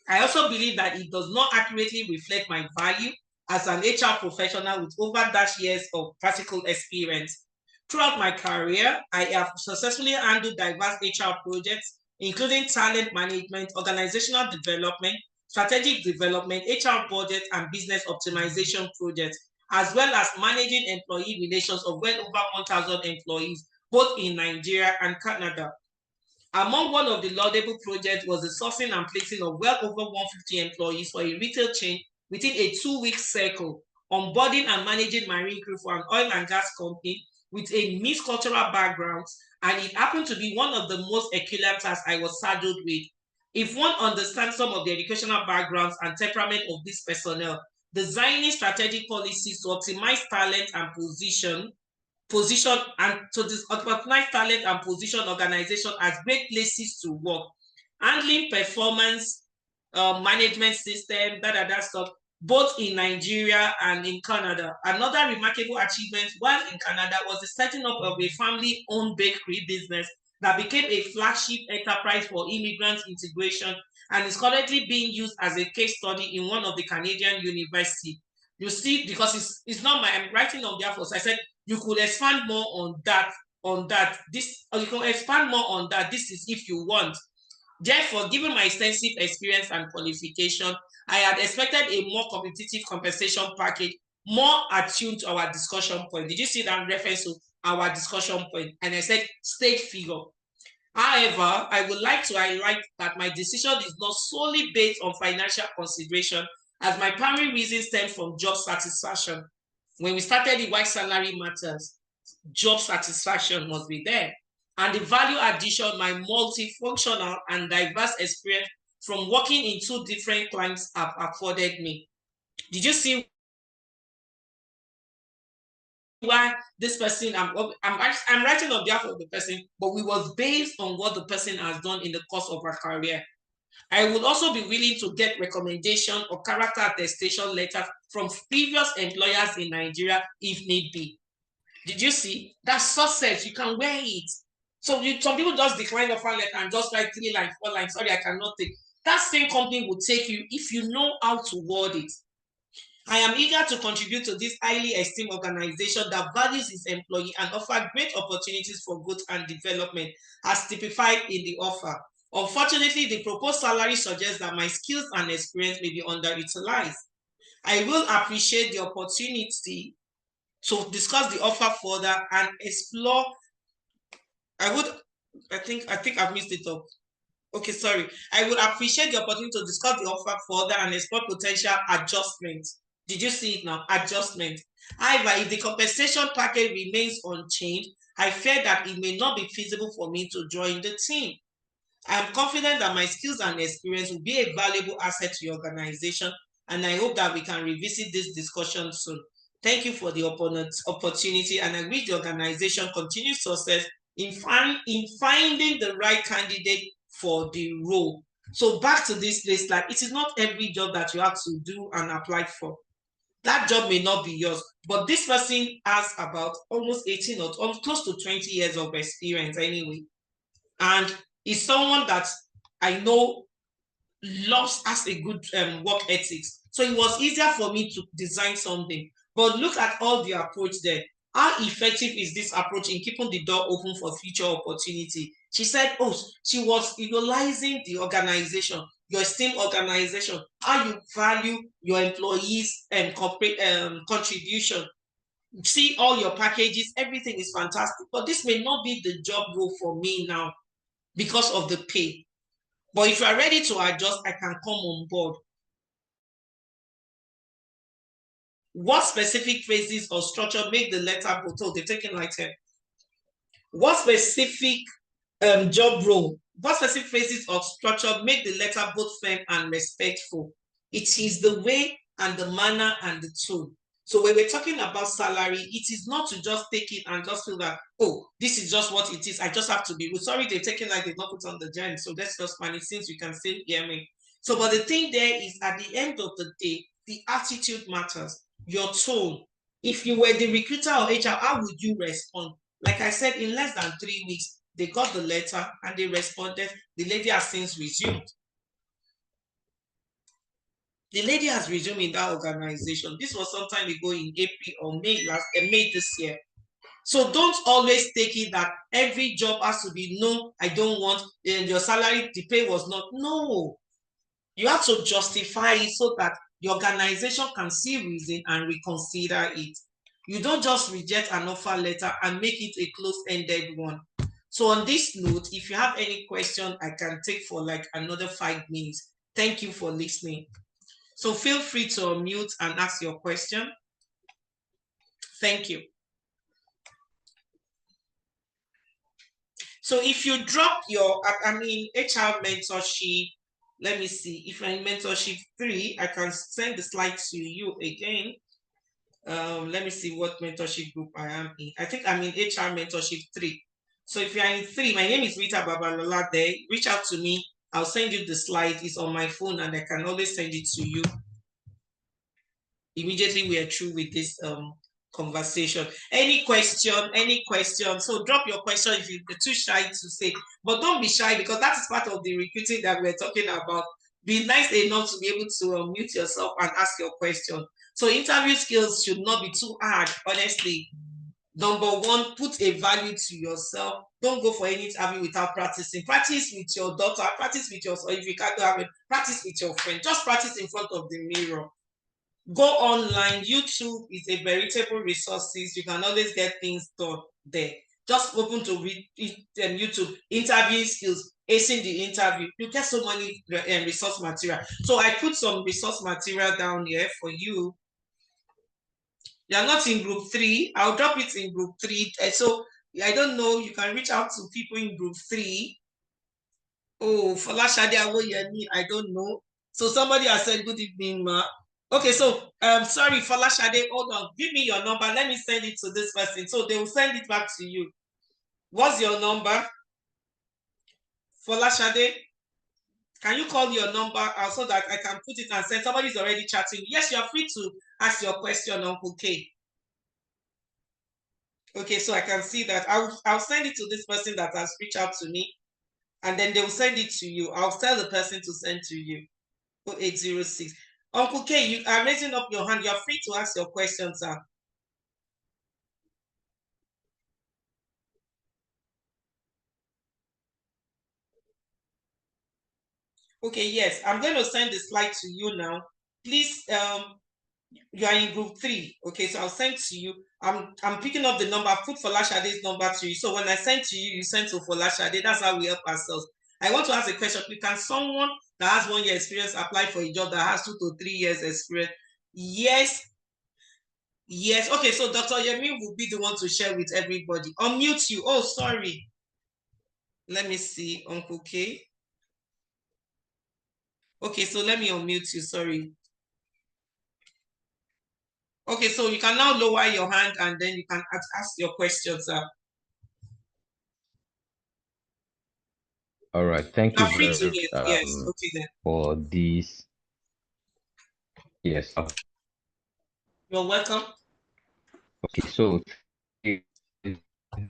S2: I also believe that it does not accurately reflect my value as an HR professional with over years of practical experience. Throughout my career, I have successfully handled diverse HR projects, including talent management, organizational development, strategic development, HR budget, and business optimization projects, as well as managing employee relations of well over 1,000 employees, both in Nigeria and Canada. Among one of the laudable projects was the sourcing and placing of well over 150 employees for a retail chain within a 2-week cycle, onboarding and managing marine crew for an oil and gas company with a mixed cultural background, and it happened to be one of the most peculiar tasks I was saddled with. If one understands some of the educational backgrounds and temperament of this personnel, designing strategic policies to optimize talent and position and to optimize talent and position organization as great places to work, handling performance management system, that stuff, both in Nigeria and in Canada. Another remarkable achievement while in Canada was the setting up of a family-owned bakery business that became a flagship enterprise for immigrant integration and is currently being used as a case study in one of the Canadian universities. You see, because it's not I'm writing on behalf of, so I said you could expand more on that. You can expand more on that. This is if you want. Therefore, given my extensive experience and qualification, I had expected a more competitive compensation package, more attuned to our discussion point. Did you see that reference to our discussion point? And I said state figure. However, I would like to highlight that my decision is not solely based on financial consideration, as my primary reason stems from job satisfaction. When we started the Why Salary Matters, job satisfaction must be there. And the value addition my multifunctional and diverse experience from working in 2 different clients have afforded me. Did you see why this person, I'm writing on behalf of the person, but we was based on what the person has done in the course of her career. I would also be willing to get recommendation or character attestation letters from previous employers in Nigeria if need be. Did you see? That success, you can wear it. So some people just decline offer letter and just write 3 lines, 4 lines, sorry, I cannot take. That same company will take you if you know how to word it. I am eager to contribute to this highly esteemed organization that values its employee and offer great opportunities for growth and development as typified in the offer. Unfortunately, the proposed salary suggests that my skills and experience may be underutilized. I will appreciate the opportunity to discuss the offer further and explore. I think I've missed it up. Okay, sorry. I would appreciate the opportunity to discuss the offer further and explore potential adjustments. Did you see it now? Adjustment. However, if the compensation package remains unchanged, I fear that it may not be feasible for me to join the team. I am confident that my skills and experience will be a valuable asset to your organization, and I hope that we can revisit this discussion soon. Thank you for the opportunity, and I wish the organization continued success in finding the right candidate for the role. So back to this place, like it is not every job that you have to do and apply for. That job may not be yours, but this person has about almost 18 or close to 20 years of experience anyway. And is someone that I know has a good work ethics. So it was easier for me to design something. But look at all the approach there. How effective is this approach in keeping the door open for future opportunity? She said, oh, she was utilizing the organization, your STEAM organization, how you value your employees and corporate contribution. See all your packages, everything is fantastic. But this may not be the job role for me now because of the pay. But if you are ready to adjust, I can come on board. What specific phrases or structure make the letter both? Oh, they've taken like 10. What specific job role, what specific phrases or structure make the letter both firm and respectful? It is the way and the manner and the tone. So when we're talking about salary, it is not to just take it and just feel that, oh, this is just what it is. I just have to be. Well, sorry, they've taken like they've not put on the gen. So let's just manage since you can still hear me. So, but the thing there is at the end of the day, the attitude matters, your tone. If you were the recruiter or HR, how would you respond? Like I said, in less than 3 weeks, they got the letter and they responded. The lady has since resumed. The lady has resumed in that organization. This was sometime ago in April or May this year. So don't always take it that every job has to be, no, I don't want, your salary, the pay was not. No. You have to justify it so that the organization can see reason and reconsider it. You don't just reject an offer letter and make it a closed-ended one. So on this note, if you have any question, I can take for like another 5 minutes. Thank you for listening. So feel free to unmute and ask your question. Thank you. So if you drop your, HR mentorship, let me see. If I'm in mentorship 3, I can send the slide to you again. Let me see what mentorship group I am in. I think I'm in HR mentorship 3. So if you're in 3, my name is Rita Babalola there. Reach out to me. I'll send you the slide. It's on my phone and I can always send it to you immediately we are through with this conversation. Any question? So drop your question if you're too shy to say, but don't be shy because that is part of the recruiting that we're talking about. Be nice enough to be able to mute yourself and ask your question. So interview skills should not be too hard, honestly. Number 1, put a value to yourself. Don't go for any interview without practicing. Practice with your daughter, practice with your, or if you can't have it, practice with your friend. Just practice in front of the mirror. Go online. YouTube is a veritable resources. You can always get things done there. Just open to read YouTube, interview skills, acing the interview. You get so many resource material. So I put some resource material down here for you. You're not in group 3. I'll drop it in group 3. So I don't know. You can reach out to people in group 3. Oh, Folashade Awoyemi, I don't know. So somebody has said, good evening, ma. Okay, so sorry, Folashade, hold on. Give me your number. Let me send it to this person. So they will send it back to you. What's your number? Folashade, can you call your number out so that I can put it and send? Somebody's already chatting. Yes, you are free to ask your question, Uncle K. Okay, so I can see that. I'll send it to this person that has reached out to me, and then they will send it to you. I'll tell the person to send to you. 0806. Uncle K, you are raising up your hand. You are free to ask your questions, sir. Okay, yes, I'm going to send the slide to you now. Please, you are in group 3. Okay, so I'll send to you. I'm picking up the number. I've put Folashade's number to you. So when I send to you, you send to Folashade. That's how we help ourselves. I want to ask a question. Can someone that has 1 year experience apply for a job that has 2 to 3 years experience? Yes. Yes. Okay, so Dr. Yemi will be the one to share with everybody. Unmute you. Oh, sorry. Let me see, Uncle K. Okay, so let me unmute you. Sorry. Okay, so you can now lower your hand and then you can ask your questions, sir.
S3: All right, thank you very much
S2: yes. Okay, then.
S3: for this. Yes,
S2: You're welcome.
S3: Okay, so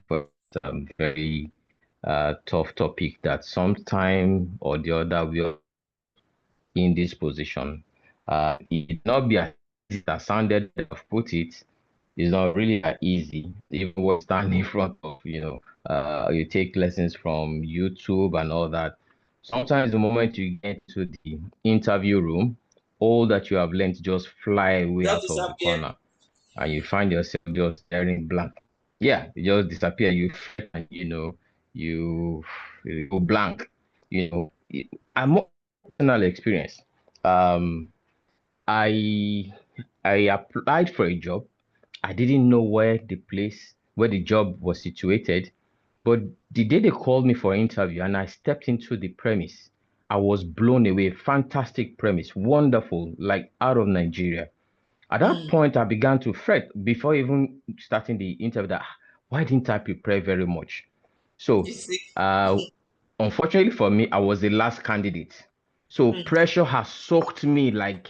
S3: for very tough topic that sometime or the other we are in this position. It may not be as easy as sounded I've put it. It's not really that easy. Even when standing in front of, you take lessons from YouTube and all that. Sometimes the moment you get to the interview room, all that you have learned just fly away
S2: Just
S3: out of the
S2: disappear.
S3: corner, and you find yourself just staring blank. Yeah, you just disappear. You and you go blank. I'm more personal experience. Um, I I applied for a job. I didn't know where the job was situated, but the day they called me for an interview and I stepped into the premise, I was blown away. Fantastic premise, wonderful, like out of Nigeria. At that
S2: Mm.
S3: point, I began to fret before even starting the interview that why didn't I prepare very much?
S2: You
S3: So,
S2: see?
S3: uh, unfortunately for me, I was the last candidate. So
S2: Mm.
S3: pressure has soaked me like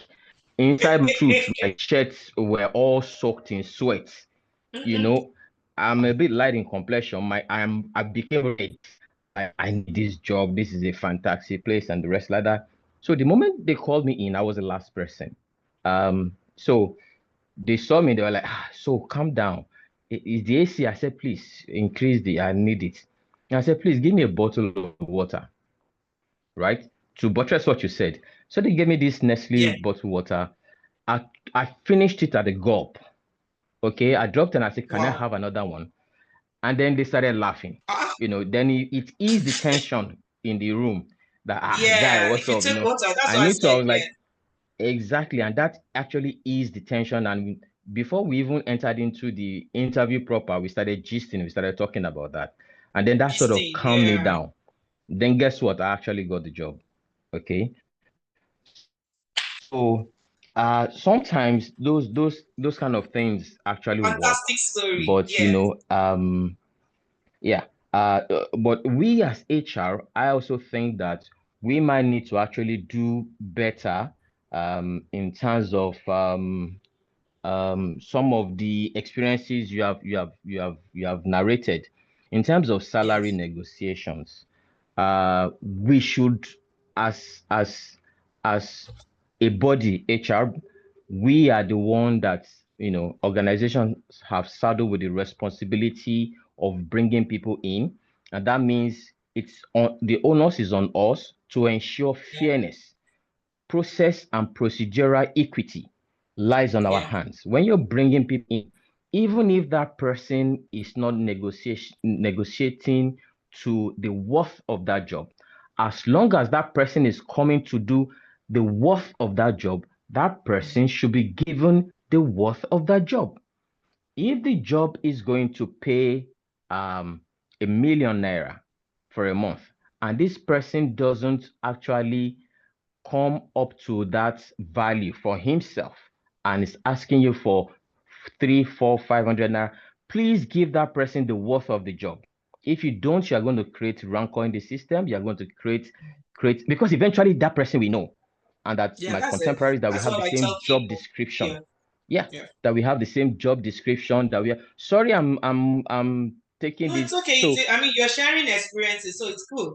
S3: inside my suit. My shirts were all soaked in sweat. You
S2: Mhm.
S3: know, I'm a bit light in complexion. I became red. I need this job. This is a fantastic place and the rest like that. So the moment they called me in, I was the last person. So they saw me, they were like, so calm down. Is the AC? I said, please increase I need it. And I said, please give me a bottle of water, right? To buttress what you said. So they gave me this Nestle
S2: Yeah.
S3: bottle water. I, I finished it at a gulp. Okay. I dropped and I said, can I
S2: Wow.
S3: have another one? And then they started laughing.
S2: Ah,
S3: Then it eased the tension in the room that, guy,
S2: yeah.
S3: what's
S2: If you
S3: up?
S2: take water, that's
S3: I
S2: what I
S3: need to, I
S2: said.
S3: was
S2: Yeah.
S3: like, exactly. And that actually eased the tension. And before we even entered into the interview proper, we started gisting, we started talking about that. And then that
S2: This
S3: sort of
S2: thing.
S3: calmed me
S2: Yeah.
S3: down. Then guess what? I actually got the job. Okay. So sometimes those kind of things actually work.
S2: Fantastic story.
S3: But
S2: Yeah.
S3: yeah. But we as HR, I also think that we might need to actually do better in terms of some of the experiences you have narrated in terms of salary
S2: Yes.
S3: negotiations. We should, as a body, HR, we are the one that organizations have saddled with the responsibility of bringing people in, and that means it's on the onus is on us to ensure
S2: Yeah.
S3: fairness, process and procedural equity lies on our
S2: Yeah.
S3: hands. When you're bringing people in, even if that person is not negotiating to the worth of that job, as long as that person is coming to do the worth of that job, that person should be given the worth of that job. If the job is going to pay ₦1 million for a month, and this person doesn't actually come up to that value for himself and is asking you for 3, 4, 500 naira, please give that person the worth of the job. If you don't, you are going to create rancor in the system. You are going to create because eventually that person we know, and that
S2: Yeah.
S3: my
S2: That's it.
S3: contemporaries that we
S2: That's
S3: have
S2: what
S3: the
S2: I tell
S3: same job
S2: people.
S3: description.
S2: Yeah.
S3: Yeah,
S2: Yeah.
S3: that we have the same job description. That we are. Sorry, I'm taking
S2: No, it's
S3: this.
S2: okay.
S3: So
S2: I mean, you're sharing experiences, so it's good.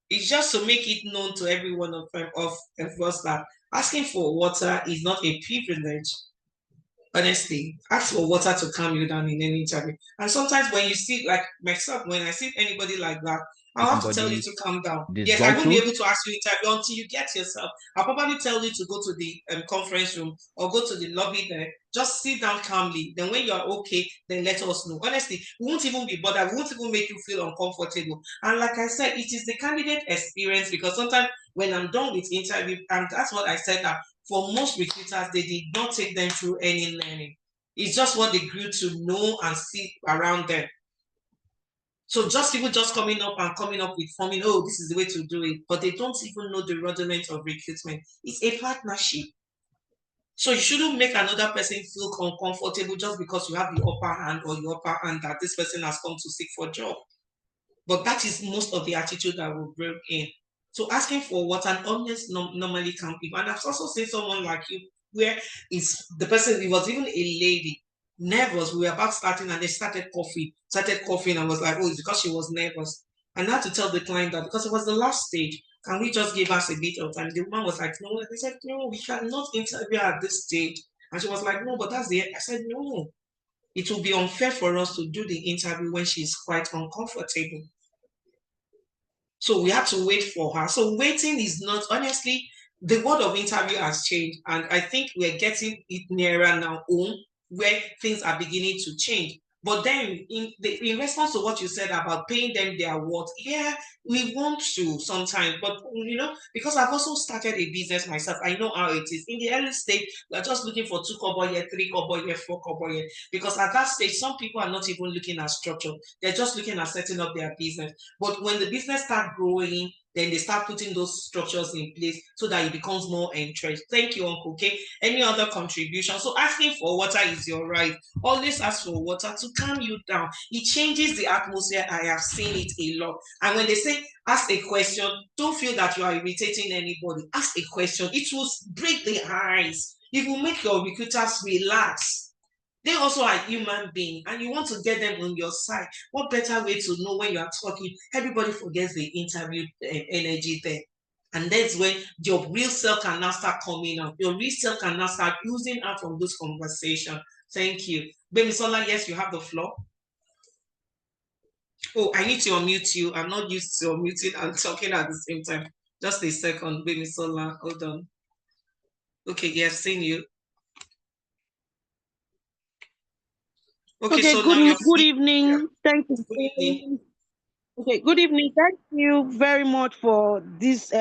S2: It's just to make it known to every one of us that asking for water is not a privilege. Honestly, ask for water to calm you down in any interview. And sometimes when you see, like myself, when I see anybody like that, I'll have to tell you
S3: somebody
S2: to calm down. Yes, I won't be
S3: disgruntled.
S2: able to ask you interview until you get yourself. I'll probably tell you to go to the conference room or go to the lobby there. Just sit down calmly. Then when you are okay, then let us know. Honestly, we won't even be bothered. We won't even make you feel uncomfortable. And like I said, it is the candidate experience because sometimes when I'm done with interview, and that's what I said that for most recruiters, they did not take them through any learning. It's just what they grew to know and see around them. So just people just coming up with forming, oh, this is the way to do it, but they don't even know the rudiment of recruitment. It's a partnership. So you shouldn't make another person feel uncomfortable just because you have the upper hand or your upper hand that this person has come to seek for a job. But that is most of the attitude that will bring in. So asking for what an honest normally can people. And I've also seen someone like you where the person, it was even a lady, nervous. We were about starting and they started coughing, and I was like, oh, it's because she was nervous. And I had to tell the client that because it was the last stage, can we just give us a bit of time? The woman was like, no. They said, no, we cannot interview at this stage. And she was like, no, but that's the end. I said, no, it will be unfair for us to do the interview when she's quite uncomfortable. So we had to wait for her. So waiting is not, honestly, the word of interview has changed. And I think we're getting it nearer now home where things are beginning to change. But then in response to what you said about paying them their worth, yeah, we want to sometimes, but because I've also started a business myself, I know how it is. In the early stage, we're just looking for 2 kobo here, 3 kobo here, 4 kobo here. Because at that stage, some people are not even looking at structure. They're just looking at setting up their business. But when the business starts growing, then they start putting those structures in place so that it becomes more entrenched. Thank you, Uncle. Okay. Any other contribution? So asking for water is your right. Always ask for water to calm you down. It changes the atmosphere. I have seen it a lot. And when they say ask a question, don't feel that you are irritating anybody. Ask a question. It will break the ice. It will make your recruiters relax. They also are human beings and you want to get them on your side. What better way to know when you are talking? Everybody forgets the interview energy there. And that's when your real self can now start coming out. Your real self can now start using out from those conversations. Thank you. Bemisola, yes, you have the floor. Oh, I need to unmute you. I'm not used to unmuting and talking at the same time. Just a second, Bemisola. Hold on. Okay, yes, seen you.
S4: Okay, so good evening.
S2: Yeah.
S4: Thank you.
S2: Good evening.
S4: Okay, good evening. Thank you very much for this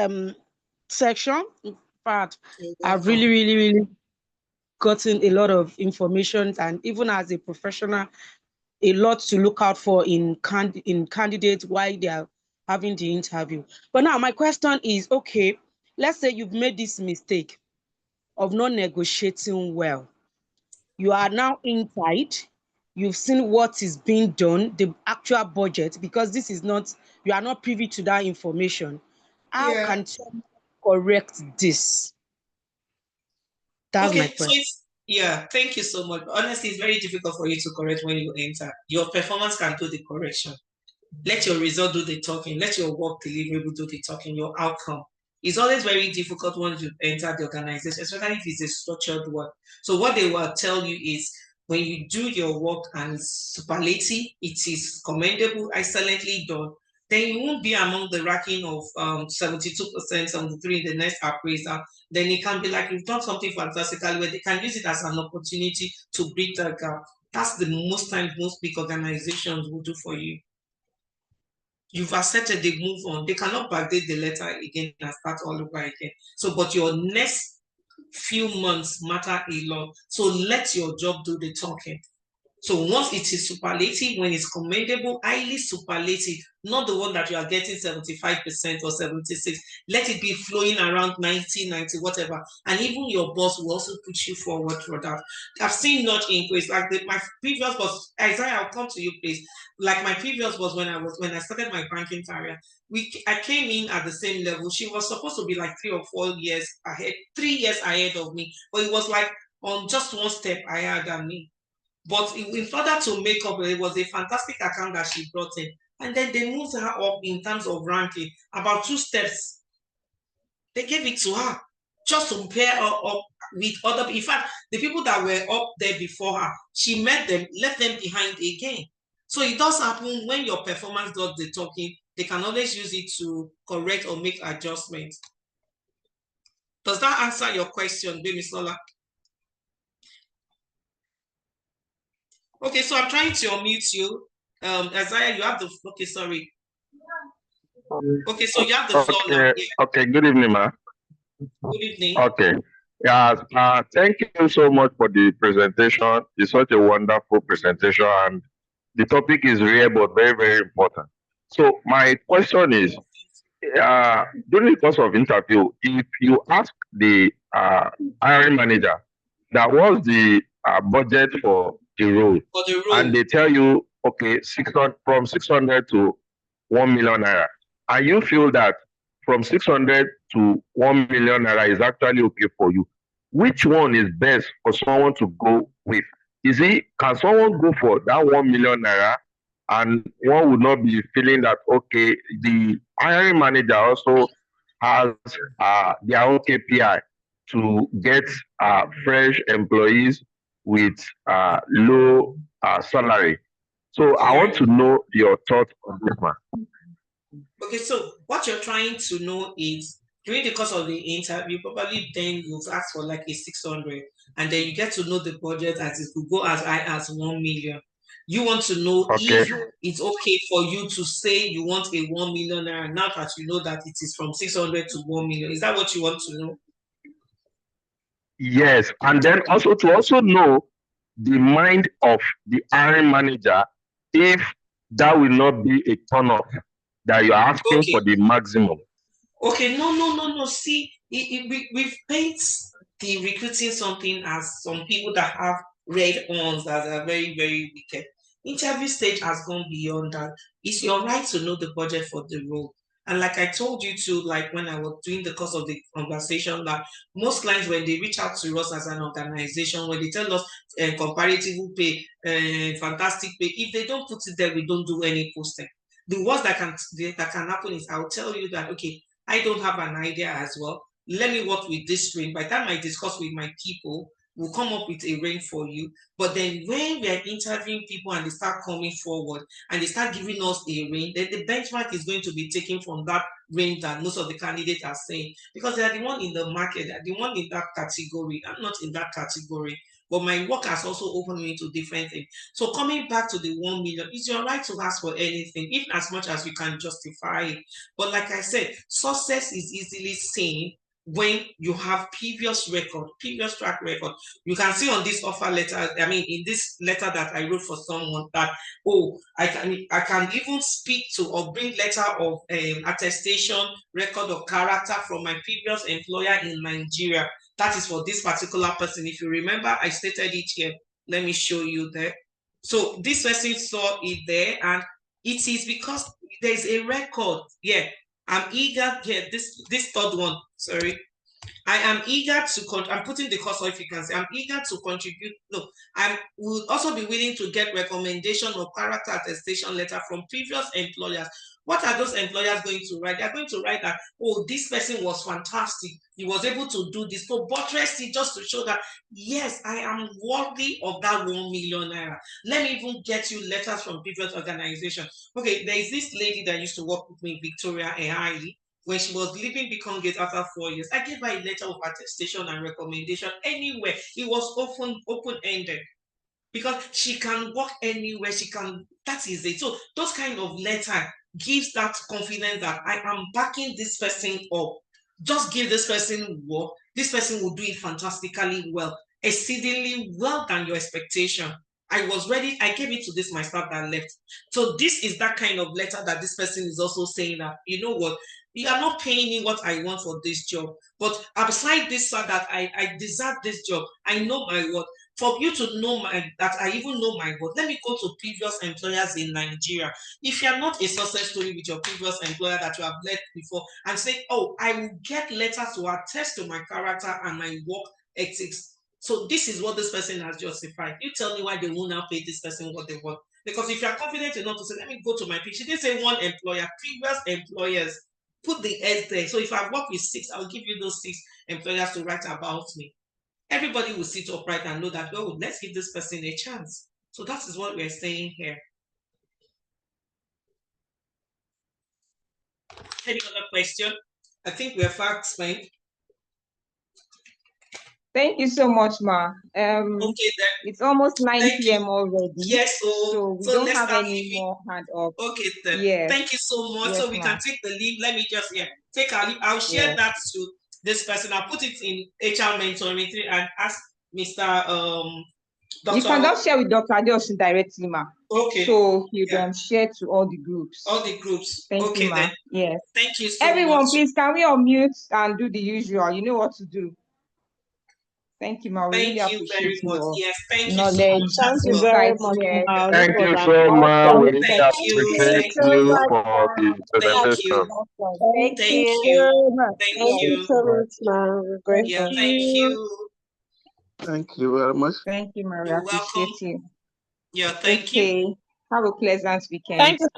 S4: section. In fact, I've really gotten a lot of information, and even as a professional, a lot to look out for in candidates while they are having the interview. But now my question is, okay, let's say you've made this mistake of not negotiating well. You are now inside. You've seen what is being done, the actual budget, because this is not, you are not privy to that information. How can someone correct this? That's my question.
S2: So thank you so much. Honestly, it's very difficult for you to correct when you enter. Your performance can do the correction. Let your result do the talking. Let your work deliverable do the talking, your outcome. It's always very difficult once you enter the organization, especially if it's a structured work. So what they will tell you is when you do your work and it's superlative, it is commendable, excellently done, then you won't be among the ranking of 72%, 73 in the next appraisal. Then it can be like you've done something fantastically where they can use it as an opportunity to bridge that gap. That's the most times most big organizations will do for you. You've accepted, they move on. They cannot backdate the letter again and start all over again. So, but your next few months matter a lot. So let your job do the talking. So once it is superlative, when it's commendable, highly superlative, not the one that you are getting 75% or 76, let it be flowing around 90, whatever. And even your boss will also put you forward for that. I've seen notch increase. Like my previous boss, Isaiah, I'll come to you, please. Like my previous boss, when I started my banking career, I came in at the same level. She was supposed to be like 3 or 4 years ahead, 3 years ahead of me, but it was like on just one step higher than me. But in order to make up, it was a fantastic account that she brought in. And then they moved her up in terms of ranking, about 2 steps. They gave it to her just to pair her up with other. In fact, the people that were up there before her, she met them, left them behind again. So it does happen when your performance does the talking, they can always use it to correct or make adjustments. Does that answer your question, Bemisola? Okay, so I'm trying to unmute you. Isaiah, you have the, okay, sorry. Okay, so you have the floor now. Yeah.
S5: Okay, good evening, ma.
S2: Good evening.
S5: Okay. Yeah, thank you so much for the presentation. It's such a wonderful presentation, and the topic is rare but very, very important. So my question is, during the course of interview, if you ask the hiring manager that was the budget for the role, and they tell you, okay, from 600 to 1 million naira, and you feel that from 600 to 1 million naira is actually okay for you, which one is best for someone to go with? Can someone go for that 1 million naira and one would not be feeling that, okay, the hiring manager also has their own KPI to get fresh employees with low salary. So I want to know your thoughts on this, man.
S2: Okay, so what you're trying to know is during the course of the interview, probably then you've asked for like a 600, and then you get to know the budget as it could go as high as 1 million. You want to know if it's okay for you to say you want a 1 million naira now that you know that it is from 600 to 1 million. Is that what you want to know?
S5: Yes, and then also to know the mind of the hiring manager if that will not be a turn off that you're asking for the maximum.
S2: Okay, no. See, we've paid the recruiting something as some people that have red horns that are very, very wicked. Interview stage has gone beyond that. It's your right to know the budget for the role. And like I told you to, like when I was doing the course of the conversation, that most clients, when they reach out to us as an organization, when they tell us comparative pay, fantastic pay, if they don't put it there, we don't do any posting. The worst that can happen is I'll tell you that, okay, I don't have an idea as well. Let me work with this range. By the time I discuss with my people, we'll come up with a range for you. But then when we are interviewing people and they start coming forward and they start giving us a range, then the benchmark is going to be taken from that range that most of the candidates are saying, because they are the one in the market, they're the one in that category. I'm not in that category. But my work has also opened me to different things. So coming back to the 1 million, it's your right to ask for anything, even as much as you can justify it. But like I said, success is easily seen when you have previous track record. You can see on this offer letter, I mean, in this letter that I wrote for someone that, oh, I can even speak to or bring letter of attestation, record of character from my previous employer in Nigeria. That is for this particular person. If you remember, I stated it here. Let me show you there. So this person saw it there, and it is because there's a record. Yeah, I'm eager. Yeah, this third one. Sorry, I am eager to. I'm putting the cursor, if you can see. I'm eager to contribute. No, I will also be willing to get recommendation or character attestation letter from previous employers. What are those employers going to write? They're going to write that, oh, this person was fantastic. He was able to do this. So buttress it just to show that, yes, I am worthy of that 1 million naira. Let me even get you letters from previous organizations. Okay, there is this lady that used to work with me, Victoria Ehai. When she was leaving Beacon Gate after 4 years, I gave her a letter of attestation and recommendation anywhere. It was open-ended. Because she can work anywhere, that is it. So those kind of letter gives that confidence that I am backing this person up. Just give this person work. This person will do it fantastically well, exceedingly well than your expectation. I was ready. I gave it to my staff that left. So this is that kind of letter that this person is also saying that, you know what, you are not paying me what I want for this job. But aside this, that I deserve this job. I know my worth. For you to know that I even know my worth, let me go to previous employers in Nigeria. If you are not a success story with your previous employer that you have left before and say, oh, I will get letters to attest to my character and my work ethics. So this is what this person has justified. You tell me why they will now pay this person what they want. Because if you are confident enough to say, let me go to my pitch. She didn't say one employer, previous employers. Put the S there. So if I work with 6, I'll give you those 6 employers to write about me. Everybody will sit upright and know that, oh, let's give this person a chance. So that is what we're saying here. Any other question? I think we're far spent.
S6: Thank you so much, Ma.
S2: Okay, then.
S6: It's almost 9 p.m. already.
S2: Yes,
S6: so we don't have any more hand up.
S2: Okay, then.
S6: Yes.
S2: Thank you so much.
S6: Yes,
S2: so we
S6: ma.
S2: can take the leave. Let me just take our leave. I'll share that to this person. I'll put it in HR mentoring and ask Mr. Dr.
S6: You can just share with Dr. Adeosun directly, Ma.
S2: Okay.
S6: So you can share to all the groups.
S2: All the groups.
S6: Thank
S2: okay,
S6: you, Ma.
S2: Then.
S6: Yes.
S2: Thank you so
S6: Everyone,
S2: much.
S6: please, can we unmute and do the usual? You know what to do. Thank you, Ma. We really appreciate you.
S2: Yes, thank you
S6: knowledge.
S2: so much.
S6: Thank you very much.
S5: Thank you so much. We really appreciate you for the presentation.
S2: Thank you so much, ma. We're grateful.
S7: Yeah,
S2: thank you.
S7: Thank you very much.
S6: Thank you, Maria.
S2: You're
S6: Appreciate
S2: welcome.
S6: you.
S2: Yeah, thank you.
S6: Okay. Have a pleasant weekend.
S4: Thank you so